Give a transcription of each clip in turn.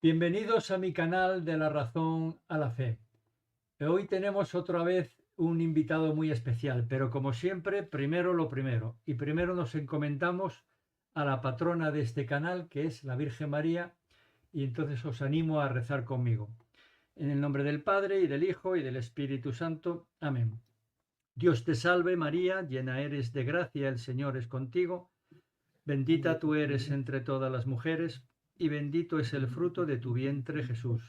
Bienvenidos a mi canal de la razón a la fe. Hoy tenemos otra vez un invitado muy especial, pero como siempre, primero lo primero. Y primero nos encomendamos a la patrona de este canal, que es la Virgen María, y entonces os animo a rezar conmigo. En el nombre del Padre, y del Hijo, y del Espíritu Santo. Amén. Dios te salve María, llena eres de gracia, el Señor es contigo. Bendita tú eres entre todas las mujeres, y bendito es el fruto de tu vientre, Jesús.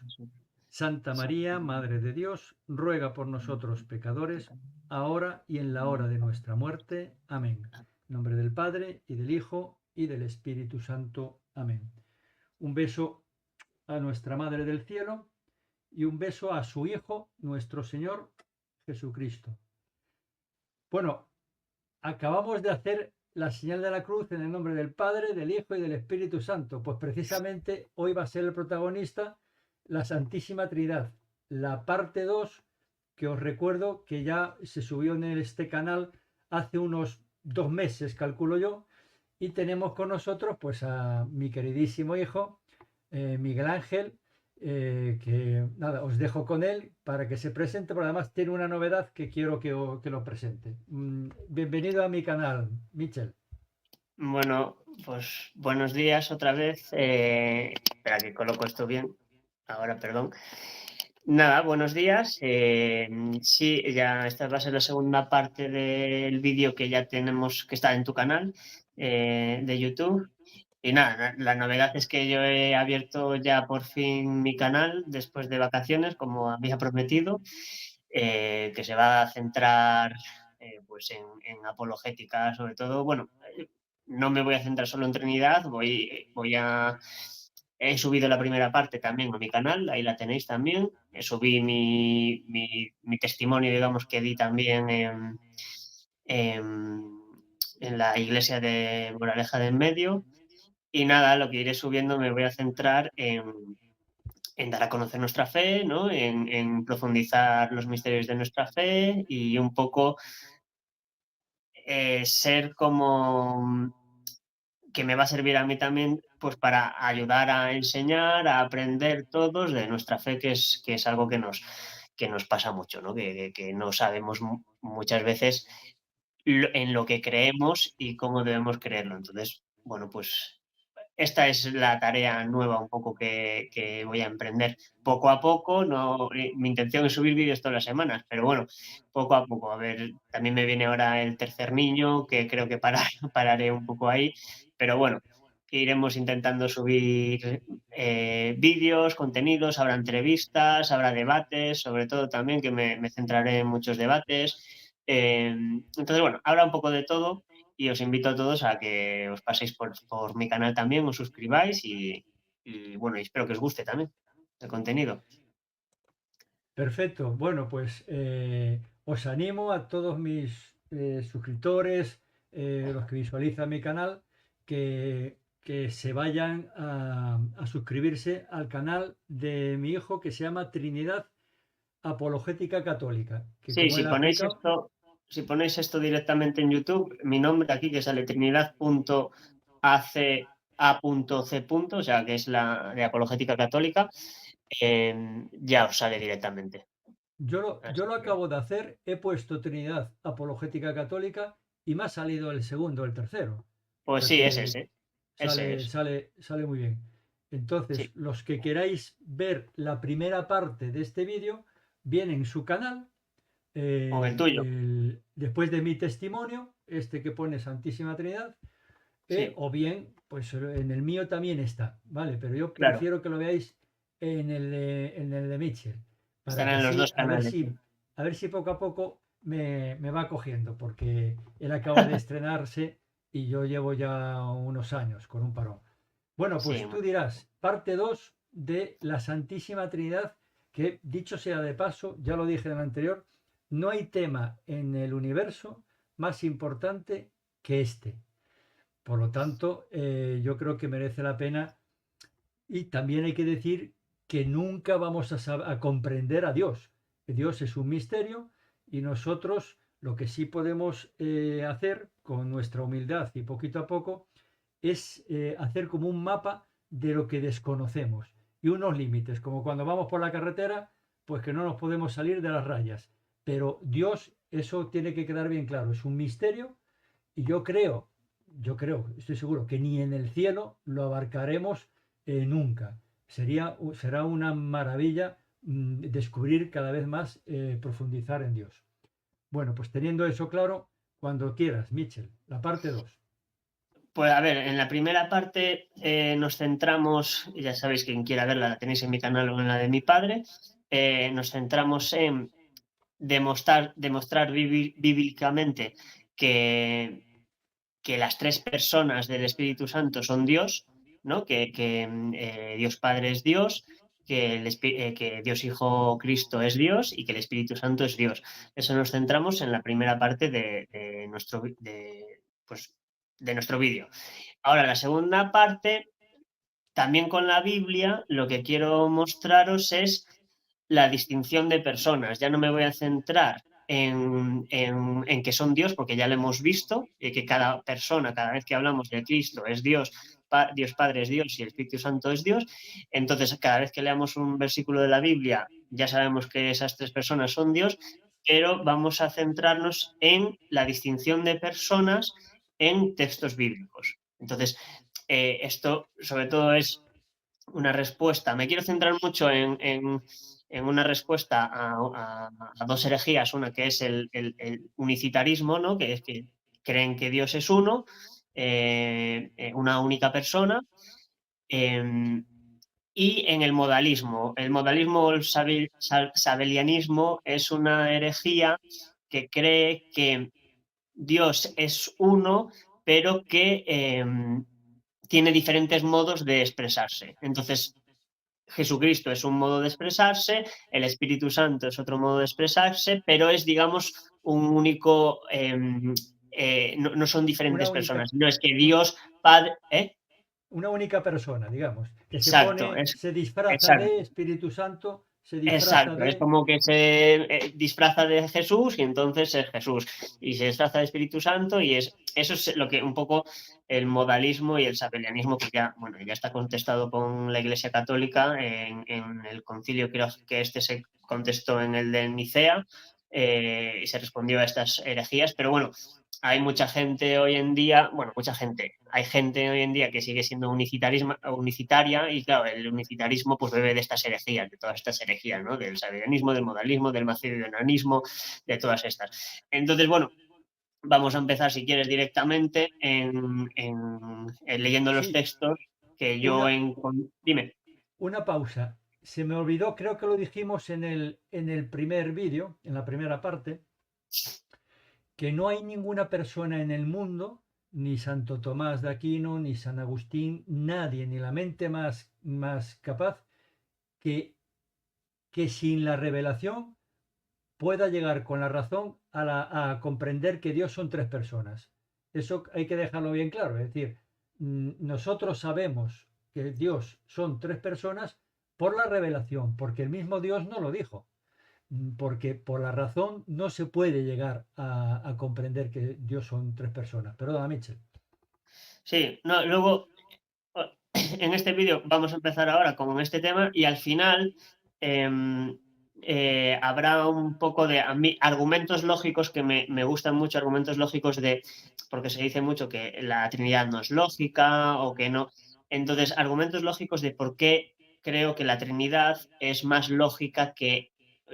Santa María, Madre de Dios, ruega por nosotros pecadores, ahora y en la hora de nuestra muerte. Amén. En nombre del Padre, y del Hijo, y del Espíritu Santo. Amén. Un beso a nuestra Madre del Cielo y un beso a su Hijo, nuestro Señor Jesucristo. Bueno, acabamos de hacer la señal de la cruz en el nombre del Padre, del Hijo y del Espíritu Santo. Pues precisamente hoy va a ser el protagonista la Santísima Trinidad, la parte 2 que os recuerdo que ya se subió en este canal hace unos 2 meses, calculo yo, y tenemos con nosotros pues a mi queridísimo hijo, Miguel Ángel, que nada, os dejo con él para que se presente, pero además tiene una novedad que quiero que lo presente. Bienvenido a mi canal, Michel. Bueno, pues buenos días otra vez. Espera que coloco esto bien. Ahora, perdón. Nada, buenos días. Sí, ya esta va a ser la segunda parte del vídeo que ya tenemos, que está en tu canal de YouTube. Y nada, la novedad es que yo he abierto ya por fin mi canal después de vacaciones, como había prometido, que se va a centrar pues en apologética, sobre todo. Bueno, no me voy a centrar solo en Trinidad, he subido la primera parte también a mi canal, ahí la tenéis también. Subí mi testimonio, digamos, que di también en, en la iglesia de Moraleja de en Medio. Y nada, lo que iré subiendo me voy a centrar en dar a conocer nuestra fe, ¿no? En profundizar los misterios de nuestra fe y un poco ser como que me va a servir a mí también, pues para ayudar a enseñar, a aprender todos de nuestra fe, que es algo que nos pasa mucho, ¿no? Que no sabemos muchas veces en lo que creemos y cómo debemos creerlo. Entonces, bueno, pues esta es la tarea nueva un poco que voy a emprender poco a poco. No, mi intención es subir vídeos todas las semanas, pero bueno, poco a poco. A ver, también me viene ahora el tercer niño, que creo que pararé un poco ahí, pero bueno, iremos intentando subir vídeos, contenidos, habrá entrevistas, habrá debates, sobre todo también que me centraré en muchos debates. Entonces, bueno, habrá un poco de todo y os invito a todos a que os paséis por mi canal también, os suscribáis y bueno, y espero que os guste también el contenido. Perfecto. Bueno, pues os animo a todos mis suscriptores, los que visualizan mi canal, que se vayan a suscribirse al canal de mi hijo que se llama Trinidad Apologética Católica, que Sí, como él ha explicado, si ponéis esto directamente en YouTube, mi nombre aquí que sale trinidad.aca.c. O sea, que es la de Apologética Católica, ya os sale directamente. yo Así lo que, acabo de hacer, he puesto Trinidad Apologética Católica y me ha salido el segundo, el tercero. O pues sea sí, es que ese. Ese sale, es. sale, sale muy bien. Entonces, Sí, los que queráis ver la primera parte de este vídeo, viene en su canal, con el tuyo. después de mi testimonio, este que pone Santísima Trinidad, Sí, o bien, pues en el mío también está, ¿vale? Pero yo claro. prefiero que lo veáis en el de Mitchell, para que Estarán en los así, dos canales. Sí. a ver si poco a poco me va cogiendo, porque él acaba de estrenarse y yo llevo ya unos años con un parón. Bueno, Sí, pues tú dirás, parte 2 de la Santísima Trinidad, que dicho sea de paso, ya lo dije en el anterior, no hay tema en el universo más importante que este. Por lo tanto, yo creo que merece la pena y también hay que decir que nunca vamos a comprender a Dios. Dios es un misterio y nosotros lo que sí podemos hacer con nuestra humildad y poquito a poco es hacer como un mapa de lo que desconocemos. y unos límites, como cuando vamos por la carretera, pues que no nos podemos salir de las rayas. Pero Dios, eso tiene que quedar bien claro, es un misterio y estoy seguro que ni en el cielo lo abarcaremos nunca. Será una maravilla descubrir cada vez más, profundizar en Dios. Bueno, pues teniendo eso claro, cuando quieras, Mitchell, la parte 2. Pues a ver, en la primera parte nos centramos, ya sabéis, quien quiera verla, la tenéis en mi canal o en la de mi padre, nos centramos en demostrar bíblicamente que, que las tres personas del Espíritu Santo son Dios, ¿no? Que Dios Padre es Dios, que Dios Hijo Cristo es Dios y que el Espíritu Santo es Dios. Eso nos centramos en la primera parte pues, de nuestro vídeo. Ahora, la segunda parte, también con la Biblia, lo que quiero mostraros es la distinción de personas. Ya no me voy a centrar en que son Dios, porque ya lo hemos visto, que cada persona, cada vez que hablamos de Cristo, es Dios, Dios Padre es Dios y el Espíritu Santo es Dios. Entonces, cada vez que leamos un versículo de la Biblia, ya sabemos que esas tres personas son Dios, pero vamos a centrarnos en la distinción de personas en textos bíblicos. Entonces, esto sobre todo es una respuesta. Me quiero centrar mucho en una respuesta a dos herejías, una que es el unicitarismo, ¿no? Que es que creen que Dios es uno, una única persona, eh, y en el modalismo. El modalismo o el sabelianismo es una herejía que cree que Dios es uno, pero que tiene diferentes modos de expresarse. Entonces, Jesucristo es un modo de expresarse, el Espíritu Santo es otro modo de expresarse, pero es, digamos, un único, no son Una diferentes única, personas, no es que un- Dios Padre, ¿eh? una única persona, digamos, que Exacto, se disfraza exacto. de Espíritu Santo, se disfraza Exacto, es de como que se disfraza de Jesús y entonces es Jesús y se disfraza de Espíritu Santo y eso es lo que un poco el modalismo y el sabelianismo que ya, bueno, ya está contestado con la Iglesia Católica en el concilio, creo que este se contestó en el de Nicea y se respondió a estas herejías, pero bueno, hay mucha gente hoy en día, bueno, mucha gente, hay gente hoy en día que sigue siendo unicitaria y claro, el unicitarismo pues bebe de estas herejías, de todas estas herejías, ¿no? Del sabelianismo, del modalismo, del macedonianismo, de todas estas. Entonces, bueno, vamos a empezar, si quieres, directamente en leyendo los sí, textos que yo una, Dime. una pausa. Se me olvidó, creo que lo dijimos en el primer vídeo, en la primera parte, que no hay ninguna persona en el mundo, ni Santo Tomás de Aquino, ni San Agustín, nadie, ni la mente más capaz, que, que sin la revelación pueda llegar con la razón a comprender que Dios son tres personas. Eso hay que dejarlo bien claro. Es decir, nosotros sabemos que Dios son tres personas por la revelación, porque el mismo Dios no lo dijo. Porque por la razón no se puede llegar a comprender que Dios son tres personas. Perdona, Mitchell. Sí, no, luego en este vídeo vamos a empezar ahora con este tema y al final habrá un poco de argumentos lógicos que me gustan mucho, argumentos lógicos porque se dice mucho que la Trinidad no es lógica o que no. Entonces, argumentos lógicos de por qué creo que la Trinidad es más lógica que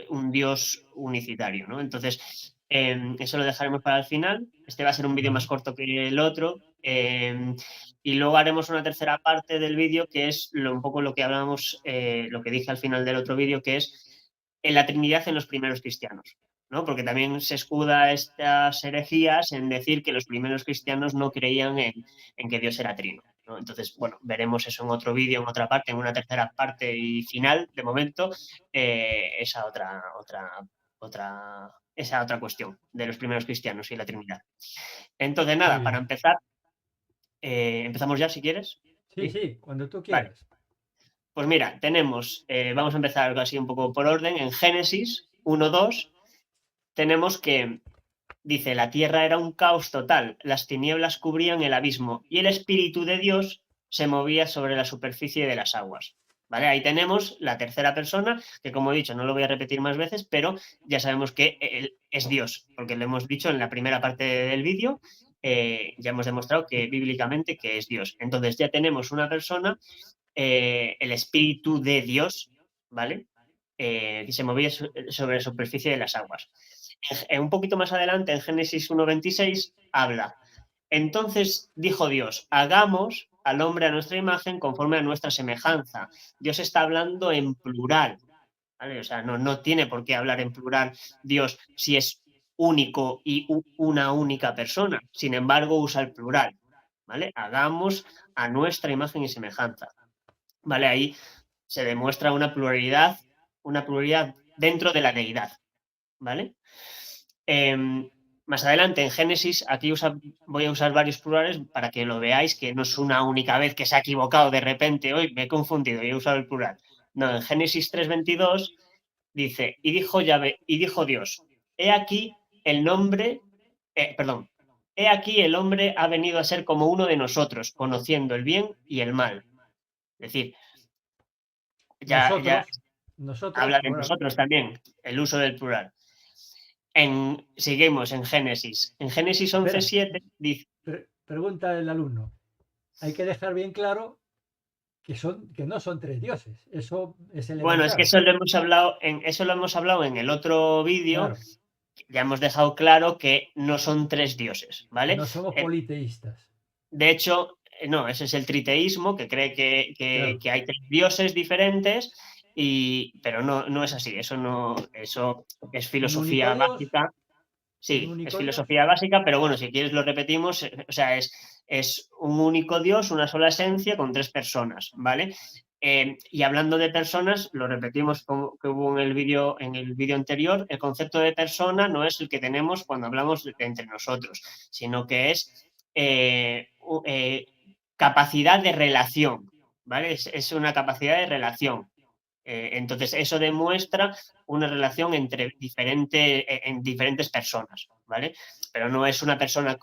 un Dios unicitario, ¿no? Entonces, eso lo dejaremos para el final. Este va a ser un vídeo más Vale. corto que el otro. Y luego haremos una tercera parte del vídeo que es un poco lo que hablábamos, lo que dije al final del otro vídeo, que es en la Trinidad en los primeros cristianos, ¿no? Porque también se escuda estas herejías en decir que los primeros cristianos no creían en que Dios era trino, ¿no? Entonces, bueno, veremos eso en otro vídeo, en otra parte, en una tercera parte y final, de momento, esa esa otra cuestión de los primeros cristianos y la Trinidad. Entonces, Muy nada, para bien. empezar, empezamos ya si quieres. Sí, ¿Sí? sí, cuando tú Vale. quieras. Pues mira, vamos a empezar así un poco por orden. En Génesis 1:2 tenemos que dice, la tierra era un caos total, las tinieblas cubrían el abismo y el Espíritu de Dios se movía sobre la superficie de las aguas. ¿Vale? Ahí tenemos la tercera persona, que como he dicho, no lo voy a repetir más veces, pero ya sabemos que él es Dios, porque lo hemos dicho en la primera parte del vídeo, ya hemos demostrado que bíblicamente que es Dios. Entonces ya tenemos una persona, el Espíritu de Dios, ¿vale? Que se movía sobre la superficie de las aguas. Un poquito más adelante, en Génesis 1:26, habla: entonces dijo Dios, hagamos al hombre a nuestra imagen conforme a nuestra semejanza. Dios está hablando en plural, ¿vale? O sea, no tiene por qué hablar en plural Dios si es único y una única persona. Sin embargo, usa el plural, ¿vale? Hagamos a nuestra imagen y semejanza, ¿vale? Ahí se demuestra una pluralidad dentro de la deidad, ¿vale? Más adelante en Génesis, aquí voy a usar varios plurales para que lo veáis, que no es una única vez que se ha equivocado de repente, hoy me he confundido y he usado el plural. No, en Génesis 3:22 dice, y dijo Dios, he aquí el nombre, perdón, he aquí el hombre ha venido a ser como uno de nosotros, conociendo el bien y el mal. Es decir, ya Nosotros, habla de plural. nosotros también, el uso del plural. Seguimos en Génesis. En Génesis Espera, 11:7 dice, pregunta el alumno. Hay que dejar bien claro que no son tres dioses. Eso es bueno, es que elemental. eso lo hemos hablado en el otro vídeo. Claro, Ya hemos dejado claro que no son tres dioses, ¿vale? no somos politeístas. De hecho, no, ese es el triteísmo, que cree Claro, que hay tres dioses diferentes, pero no es así. Eso es un único filosofía Dios, básica. un Sí, es único Dios. filosofía básica, pero bueno, si quieres lo repetimos. O sea, es un único Dios, una sola esencia con tres personas, ¿vale? Y hablando de personas, lo repetimos como que hubo en el vídeo anterior, el concepto de persona no es el que tenemos cuando hablamos entre nosotros, sino que es capacidad de relación, ¿vale? Es una capacidad de relación. Entonces, eso demuestra una relación en diferentes personas, ¿vale? Pero no es una persona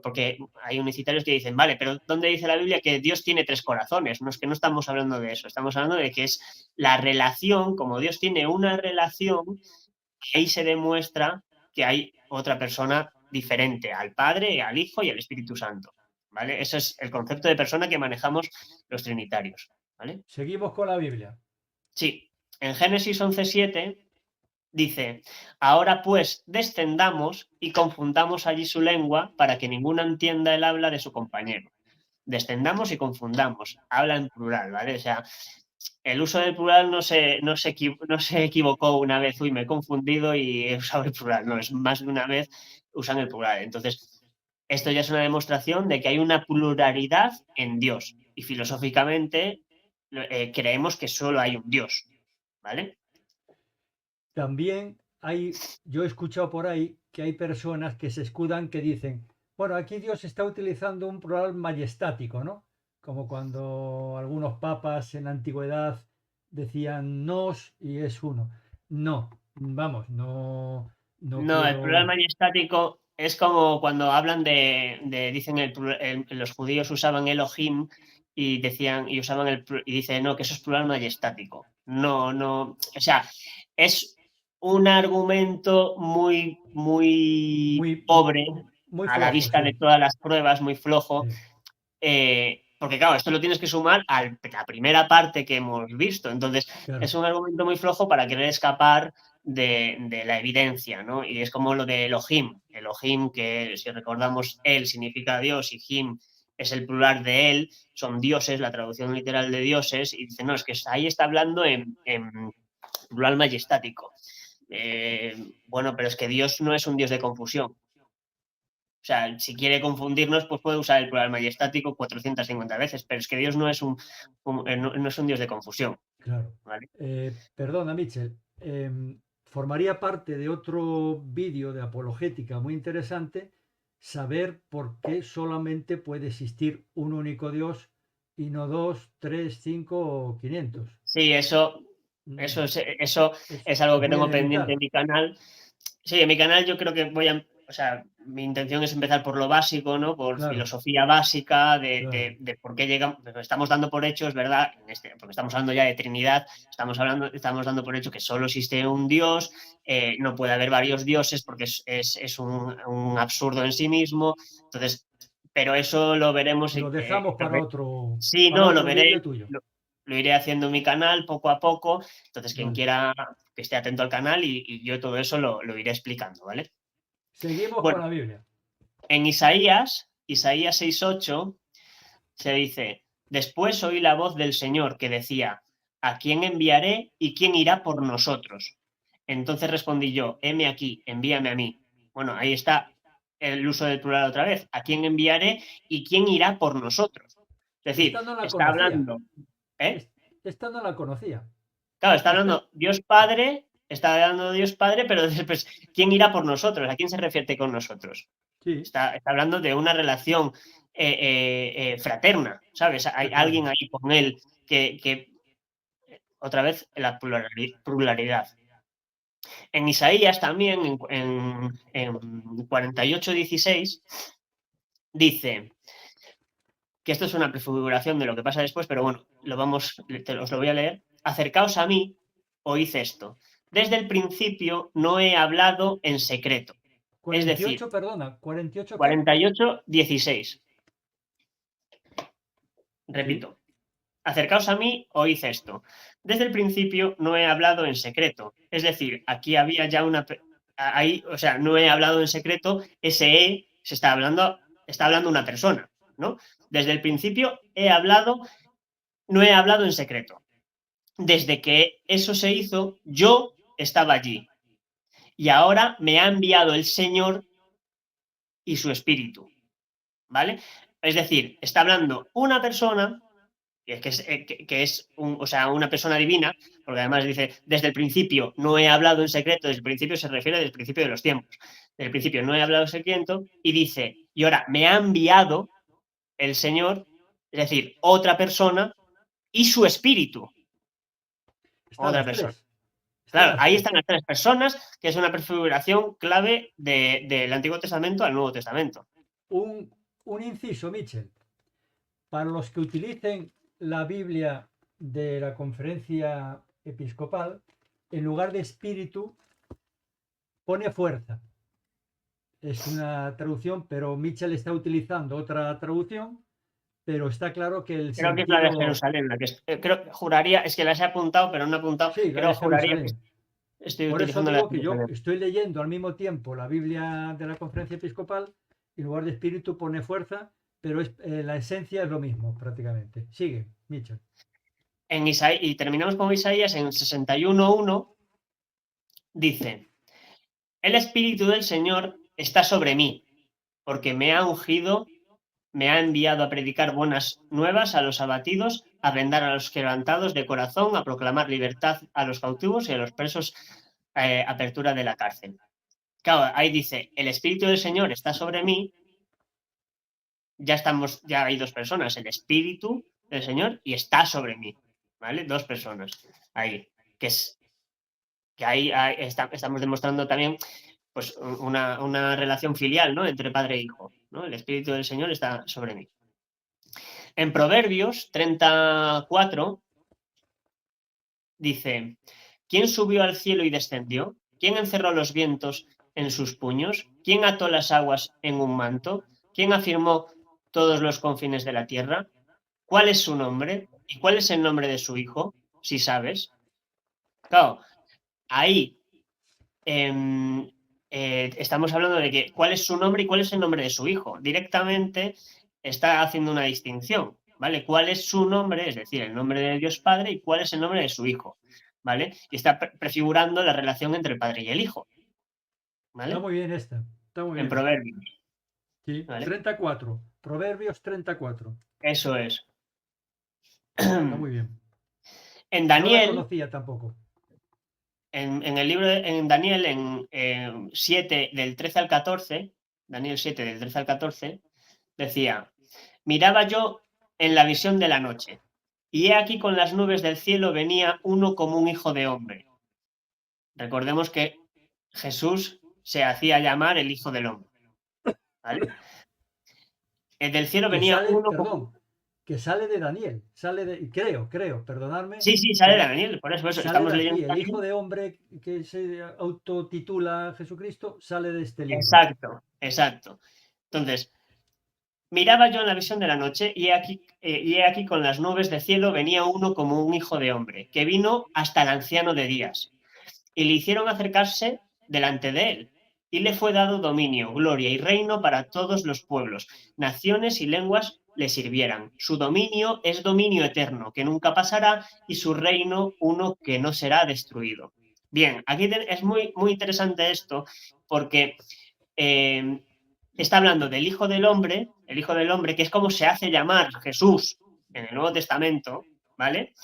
porque hay unicitarios que dicen, vale, pero ¿dónde dice la Biblia que Dios tiene tres corazones? No es que no estamos hablando de eso, estamos hablando de que es la relación, como Dios tiene una relación, ahí se demuestra que hay otra persona diferente al Padre, al Hijo y al Espíritu Santo, ¿vale? Ese es el concepto de persona que manejamos los trinitarios, ¿vale? Seguimos con la Biblia. Sí, en Génesis 11:7 dice, ahora pues descendamos y confundamos allí su lengua para que ninguno entienda el habla de su compañero. Descendamos y confundamos. Habla en plural, ¿vale? O sea, el uso del plural no se equivocó una vez, uy, me he confundido y he usado el plural. No, es más de una vez usan el plural. Entonces, esto ya es una demostración de que hay una pluralidad en Dios. Y filosóficamente creemos que solo hay un Dios, ¿vale? También yo he escuchado por ahí que hay personas que se escudan que dicen, bueno, aquí Dios está utilizando un plural majestático, ¿no? Como cuando algunos papas en la antigüedad decían nos y es uno. No, vamos, no No, el plural quiero. majestático es como cuando hablan dicen los judíos usaban Elohim y decían, y usaban y dice, no, que eso es plural majestático. No, o sea, es un argumento muy Muy, pobre muy a la flojo, vista sí. de todas las pruebas, muy flojo, Sí, porque claro, esto lo tienes que sumar a la primera parte que hemos visto. Entonces, claro. es un argumento muy flojo para querer escapar de la evidencia, ¿no? Y es como lo de Elohim. Elohim, que si recordamos, él significa Dios y Him es el plural de él, son dioses, la traducción literal de dioses, y dice, no, es que ahí está hablando en plural majestático. Bueno, pero es que Dios no es un Dios de confusión. O sea, si quiere confundirnos, pues puede usar el plural majestático 450 veces, pero es que Dios no es un Dios de confusión, Claro. ¿vale? Perdona, Mitchell. Formaría parte de otro vídeo de apologética muy interesante saber por qué solamente puede existir un único Dios y no dos, tres, cinco o 500. Sí, Mm, eso es algo es que muy tengo pendiente en elemental. mi canal. Sí, en mi canal yo creo que o sea, mi intención es empezar por lo básico, ¿no? Por Claro, filosofía básica claro. de por qué llegamos, estamos dando por hecho, es verdad, porque estamos hablando ya de Trinidad, estamos dando por hecho que solo existe un Dios, no puede haber varios dioses porque es un absurdo en sí mismo. Entonces, pero eso lo veremos. Lo dejamos Sí, para no, lo otro veré, vídeo tuyo. lo iré haciendo en mi canal poco a poco. Entonces, quien Vale. quiera que esté atento al canal y yo todo eso lo iré explicando, ¿vale? Seguimos con Bueno, la Biblia. en Isaías 6:8, se dice: después oí la voz del Señor que decía: ¿a quién enviaré y quién irá por nosotros? Entonces respondí yo: heme aquí, envíame a mí. Bueno, ahí está el uso del plural otra vez: ¿a quién enviaré y quién irá por nosotros? Es decir, Esta no la está conocía. hablando, ¿eh? Es- Esta no la conocía. Claro, está Esta, hablando Dios Padre, está hablando Dios Padre, pero después, ¿quién irá por nosotros? ¿A quién se refiere con nosotros? sí, Está hablando de una relación fraterna, ¿sabes? Hay está claro. alguien ahí con él que otra vez, la pluralidad. En Isaías también, en 48:16, dice que esto es una prefiguración de lo que pasa después, pero bueno, os lo voy a leer. Acercaos a mí, oíd esto. Desde el principio no he hablado en secreto. Es decir, 48, perdona, ¿48 qué? 48:16. Sí, Repito. Acercaos a mí, oíd esto. Desde el principio no he hablado en secreto. Es decir, aquí había ya ahí, o sea, no he hablado en secreto, ese se está hablando una persona, ¿no? Desde el principio no he hablado en secreto. Desde que eso se hizo, yo estaba allí. Y ahora me ha enviado el Señor y su Espíritu, ¿vale? Es decir, está hablando una persona que es o sea, una persona divina, porque además dice: desde el principio no he hablado en secreto. Desde el principio se refiere desde el principio de los tiempos. Desde el principio no he hablado en secreto, y dice: y ahora me ha enviado el Señor, es decir, otra persona, y su espíritu, están otra las persona. tres. Están Claro, las ahí tres. están las tres personas, que es una prefiguración clave del Antiguo Testamento al Nuevo Testamento. Un inciso, Mitchell. Para los que utilicen la Biblia de la conferencia episcopal, en lugar de espíritu, pone fuerza. Es una traducción, pero Mitchell está utilizando otra traducción, pero está claro que el Creo que es la de sentido, Jerusalén, juraría, es que las he apuntado, pero no he apuntado, sí, la de juraría que Jerusalén. estoy Por eso utilizando la de digo que yo Jerusalén. estoy leyendo al mismo tiempo la Biblia de la conferencia episcopal, y en lugar de espíritu pone fuerza, pero la esencia es lo mismo prácticamente. Sigue, Mitchell. Y terminamos con Isaías en 61:1, dice: el Espíritu del Señor está sobre mí, porque me ha ungido, me ha enviado a predicar buenas nuevas a los abatidos, a vendar a los quebrantados de corazón, a proclamar libertad a los cautivos y a los presos, apertura de la cárcel. Claro, ahí dice: el Espíritu del Señor está sobre mí. Ya hay dos personas: el Espíritu del Señor y está sobre mí, ¿vale? Dos personas ahí, que es que ahí estamos demostrando también, pues, una relación filial, ¿no? Entre padre e hijo, ¿no? El Espíritu del Señor está sobre mí. En Proverbios 34 dice: ¿quién subió al cielo y descendió? ¿Quién encerró los vientos en sus puños? ¿Quién ató las aguas en un manto? ¿Quién afirmó todos los confines de la tierra? ¿Cuál es su nombre? ¿Y cuál es el nombre de su hijo? Si sabes. Claro, ahí estamos hablando de que cuál es su nombre y cuál es el nombre de su hijo. Directamente está haciendo una distinción, ¿vale? ¿Cuál es su nombre? Es decir, el nombre de Dios Padre, y cuál es el nombre de su hijo, ¿vale? Y está prefigurando la relación entre el padre y el hijo, Está ¿vale? muy bien esta, está muy En bien. Proverbios, Sí, ¿vale? 34, Proverbios 34. Eso es. Está muy bien. En No la Daniel, conocía tampoco. en el libro en Daniel, en 7, del 13 al 14, Daniel 7, del 13 al 14, decía: miraba yo en la visión de la noche, y he aquí con las nubes del cielo venía uno como un hijo de hombre. Recordemos que Jesús se hacía llamar el Hijo del Hombre. ¿Vale? Del cielo Que venía sale, uno perdón, como... que sale de Daniel, sale de, creo, perdonadme, Sí, sí, que sale de Daniel, por eso, sale estamos de leyendo aquí. El Daniel. Hijo de Hombre que se autotitula Jesucristo sale de este libro. Exacto, exacto. Entonces, miraba yo en la visión de la noche y he aquí con las nubes del cielo venía uno como un hijo de hombre, que vino hasta el anciano de días, y le hicieron acercarse delante de él, y le fue dado dominio, gloria y reino para todos los pueblos, naciones y lenguas le sirvieran. Su dominio es dominio eterno, que nunca pasará, y su reino uno que no será destruido. Bien, aquí es muy, muy interesante esto, porque eh, está hablando del Hijo del Hombre, el Hijo del Hombre, que es como se hace llamar Jesús en el Nuevo Testamento, ¿vale?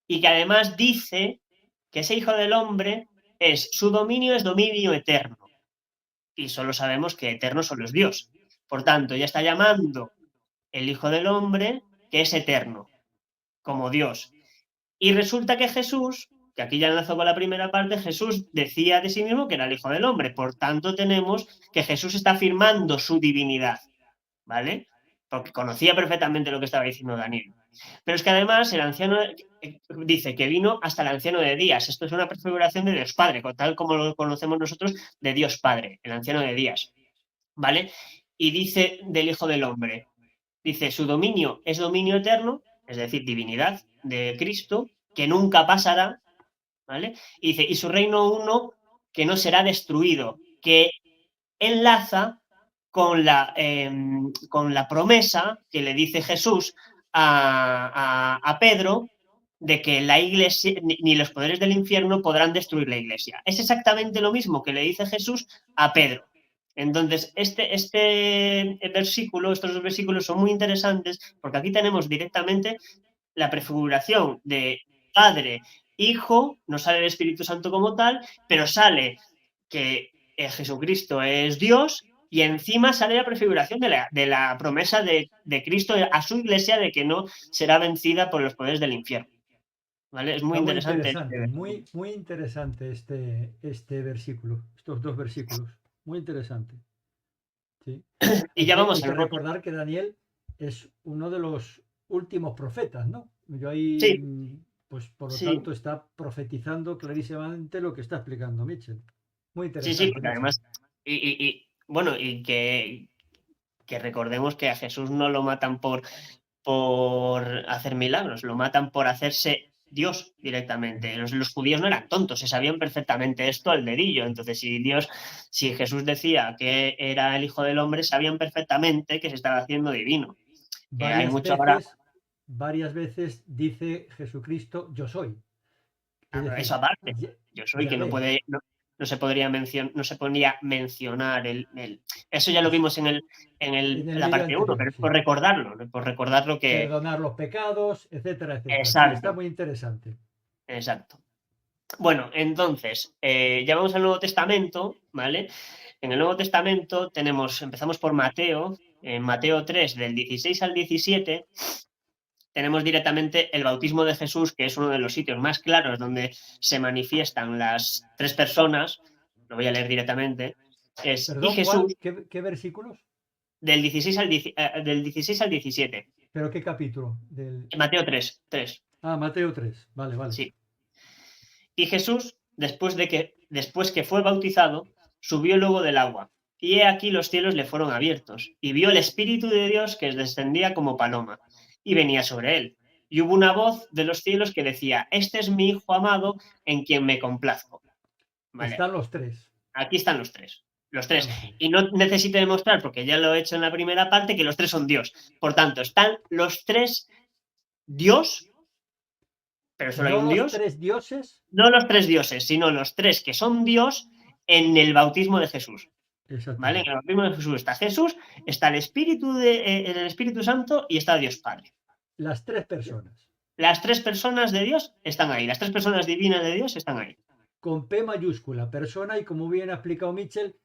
Y que además dice que ese Hijo del Hombre su dominio es dominio eterno. Y solo sabemos que eterno solo es Dios. Por tanto, ya está llamando el Hijo del Hombre que es eterno, como Dios. Y resulta que Jesús, que aquí ya enlazo con la primera parte, Jesús decía de sí mismo que era el Hijo del Hombre. Por tanto, tenemos que Jesús está afirmando su divinidad, ¿vale? Porque conocía perfectamente lo que estaba diciendo Daniel. Pero es que además el anciano dice que vino hasta el anciano de días. Esto es una prefiguración de Dios Padre, tal como lo conocemos nosotros de Dios Padre, el anciano de días, ¿vale? Y dice del Hijo del Hombre, dice, su dominio es dominio eterno, es decir, divinidad de Cristo, que nunca pasará, ¿vale? Y dice, y su reino uno que no será destruido, que enlaza con la promesa que le dice Jesús a Pedro de que la iglesia, ni los poderes del infierno podrán destruir la iglesia. Es exactamente lo mismo que le dice Jesús a Pedro. Entonces, este versículo, estos dos versículos son muy interesantes porque aquí tenemos directamente la prefiguración de Padre, Hijo, no sale el Espíritu Santo como tal, pero sale que Jesucristo es Dios y encima sale la prefiguración de la promesa de Cristo a su iglesia de que no será vencida por los poderes del infierno. ¿Vale? Es muy Está muy interesante. interesante, muy interesante este versículo, estos dos versículos. Muy interesante. Sí. Y ya vamos Hay que al nuevo. recordar que Daniel es uno de los últimos profetas, ¿no? Yo ahí, Sí, pues por lo sí, tanto, está profetizando clarísimamente lo que está explicando Mitchell. Muy sí, interesante, porque Mitchell. además, bueno, y que recordemos que a Jesús no lo matan por hacer milagros, lo matan por hacerse Dios directamente. Los judíos no eran tontos, se sabían perfectamente esto al dedillo. Entonces, si Jesús decía que era el Hijo del Hombre, sabían perfectamente que se estaba haciendo divino. Que hay Varias mucho ahora, veces, varias veces dice Jesucristo, yo soy. Es eso decir, aparte. Yo soy que no Yahvé. puede, no se podría no se podría mencionar eso ya lo vimos En en el la vídeo parte uno, anterior, pero es sí. por recordarlo que. Perdonar los pecados, etcétera, etcétera. Sí, está Exacto, muy interesante. exacto. Bueno, entonces, ya vamos al Nuevo Testamento, ¿vale? En el Nuevo Testamento empezamos por Mateo, en Mateo 3, del 16 al 17, tenemos directamente el bautismo de Jesús, que es uno de los sitios más claros donde se manifiestan las tres personas, lo voy a leer directamente, y Perdón, ¿cuál? Jesús, ¿Qué versículos? del 16 al 17, ¿Pero qué capítulo? Mateo 3, 3, Ah, Mateo 3. Vale, vale. sí. Y Jesús, después que fue bautizado, subió luego del agua. Y he aquí los cielos le fueron abiertos, y vio el Espíritu de Dios que descendía como paloma, y venía sobre él. Y hubo una voz de los cielos que decía, este es mi Hijo amado, en quien me complazco. Vale, Están los tres. aquí están los tres. Los tres. Están los tres. Y no necesito demostrar, porque ya lo he hecho en la primera parte, que los tres son Dios. Por tanto, están los tres Dios, pero solo hay No un los Dios. tres dioses. No los tres dioses, sino los tres que son Dios en el bautismo de Jesús. ¿Vale? En Exactamente. el bautismo de Jesús, está el Espíritu Santo y está Dios Padre. Las tres personas. Las tres personas de Dios están ahí, las tres personas divinas de Dios están ahí. Con P mayúscula, persona, y como bien ha explicado Mitchell,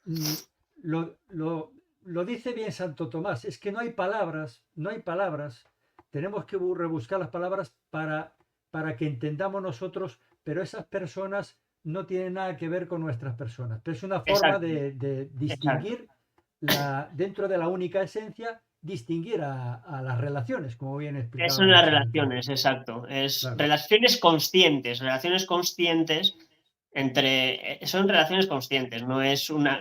mm, lo dice bien Santo Tomás. Es que no hay palabras, no hay palabras. Tenemos que rebuscar las palabras para que entendamos nosotros, pero esas personas no tiene nada que ver con nuestras personas, pero es una forma Exacto, de exacto. distinguir dentro de la única esencia, distinguir a las relaciones, como bien Son las explicábamos en el tema. relaciones, exacto. Es Claro. relaciones conscientes son relaciones conscientes, no es una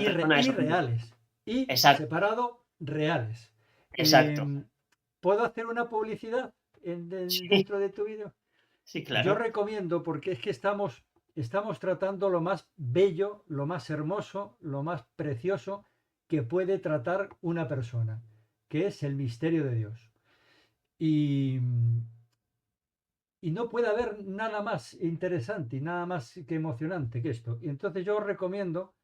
persona Y eso como. reales. Y Exacto, separado, reales. exacto. Eh, ¿Puedo hacer una publicidad Sí, dentro de tu vídeo? sí, Yo claro. recomiendo, porque es que estamos tratando lo más bello, lo más hermoso, lo más precioso que puede tratar una persona, que es el misterio de Dios. Y, y no puede haber nada más interesante y nada más que emocionante que esto. Y entonces yo os recomiendo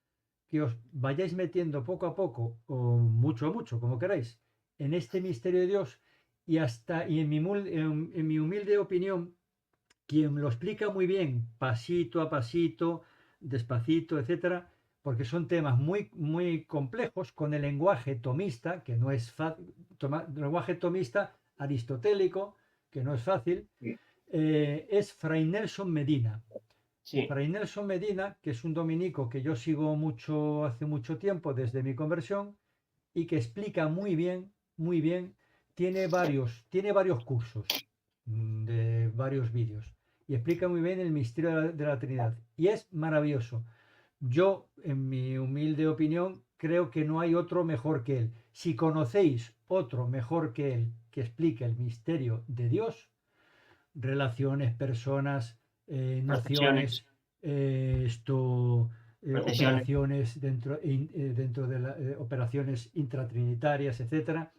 que os vayáis metiendo poco a poco, o mucho a mucho, como queráis, en este misterio de Dios y en mi humilde opinión, quien lo explica muy bien, pasito a pasito, despacito, etcétera, porque son temas muy, muy complejos con el lenguaje tomista, que no es fácil, lenguaje tomista aristotélico, que no es fácil, Sí, es Fray Nelson Medina. sí, Fray Nelson Medina, que es un dominico que yo sigo mucho hace mucho tiempo desde mi conversión y que explica muy bien, tiene varios cursos de varios vídeos y explica muy bien el misterio de la Trinidad y es maravilloso. Yo, en mi humilde opinión, creo que no hay otro mejor que él. Si conocéis otro mejor que él que explique el misterio de Dios, relaciones, personas, procesiones, nociones, procesiones. operaciones dentro de operaciones intratrinitarias, etcétera,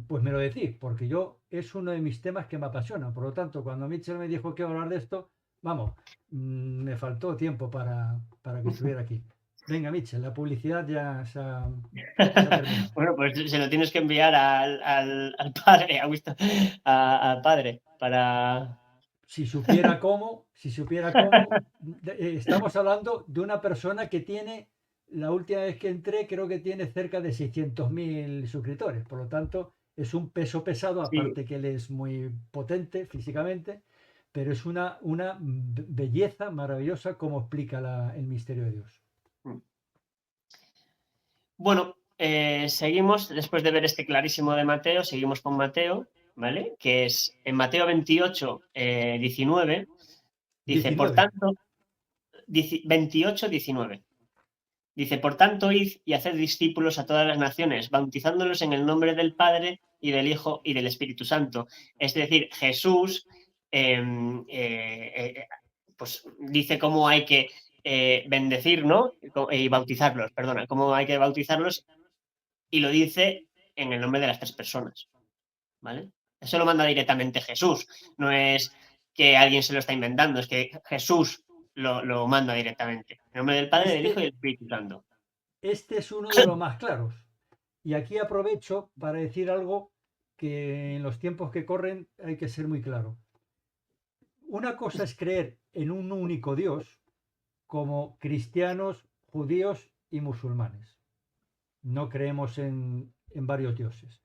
pues me lo decís, porque yo es uno de mis temas que me apasiona. Por lo tanto, cuando Mitchell me dijo que iba a hablar de esto, vamos, me faltó tiempo para que estuviera aquí. Venga, Mitchell, la publicidad ya se ha terminado. Bueno, pues se lo tienes que enviar al padre, al padre, para. Si supiera cómo, estamos hablando de una persona que tiene, la última vez que entré, creo que tiene cerca de 600.000 suscriptores. Por lo tanto, es un peso pesado, Sí. aparte que él es muy potente físicamente, pero es una belleza maravillosa como explica el misterio de Dios. Bueno, seguimos, después de ver este clarísimo de Mateo, seguimos con Mateo, ¿vale? Que es en Mateo 28, 19, dice, por 19. tanto, 28, 19. Dice, por tanto, id y haced discípulos a todas las naciones, bautizándolos en el nombre del Padre y del Hijo y del Espíritu Santo. Es decir, Jesús eh, pues dice cómo hay que bendecir, ¿no? Y bautizarlos, perdona, cómo hay que bautizarlos y lo dice en el nombre de las tres personas, ¿vale? Eso lo manda directamente Jesús, no es que alguien se lo está inventando, es que Jesús lo manda directamente. En nombre del Padre, del Hijo y Este, del Espíritu Santo. este es uno de los más claros. Y aquí aprovecho para decir algo que en los tiempos que corren hay que ser muy claro. Una cosa es creer en un único Dios como cristianos, judíos y musulmanes. No creemos en varios dioses.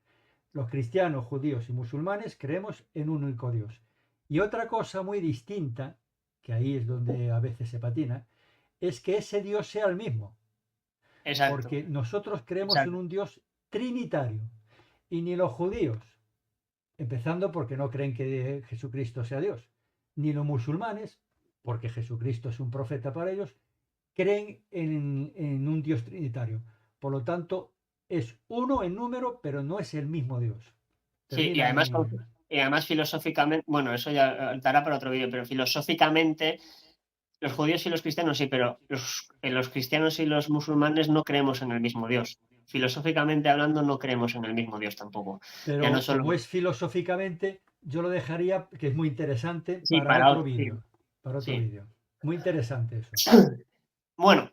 Los cristianos, judíos y musulmanes creemos en un único Dios. Y otra cosa muy distinta, que ahí es donde a veces se patina, es que ese Dios sea el mismo. Exacto, Porque nosotros creemos en exacto. un Dios trinitario. Y ni los judíos, empezando porque no creen que Jesucristo sea Dios, ni los musulmanes, porque Jesucristo es un profeta para ellos, creen en un Dios trinitario. Por lo tanto, es uno en número, pero no es el mismo Dios. Sí, Termina mi... y además filosóficamente, bueno, eso ya dará para otro vídeo, pero filosóficamente los judíos y los cristianos sí, pero los cristianos y los musulmanes no creemos en el mismo Dios. Filosóficamente hablando, no creemos en el mismo Dios tampoco. Ya no Pero solo. como es filosóficamente, yo lo dejaría, que es muy interesante, Sí, para otro. Sí, Para otro sí. vídeo. Muy interesante eso. Bueno,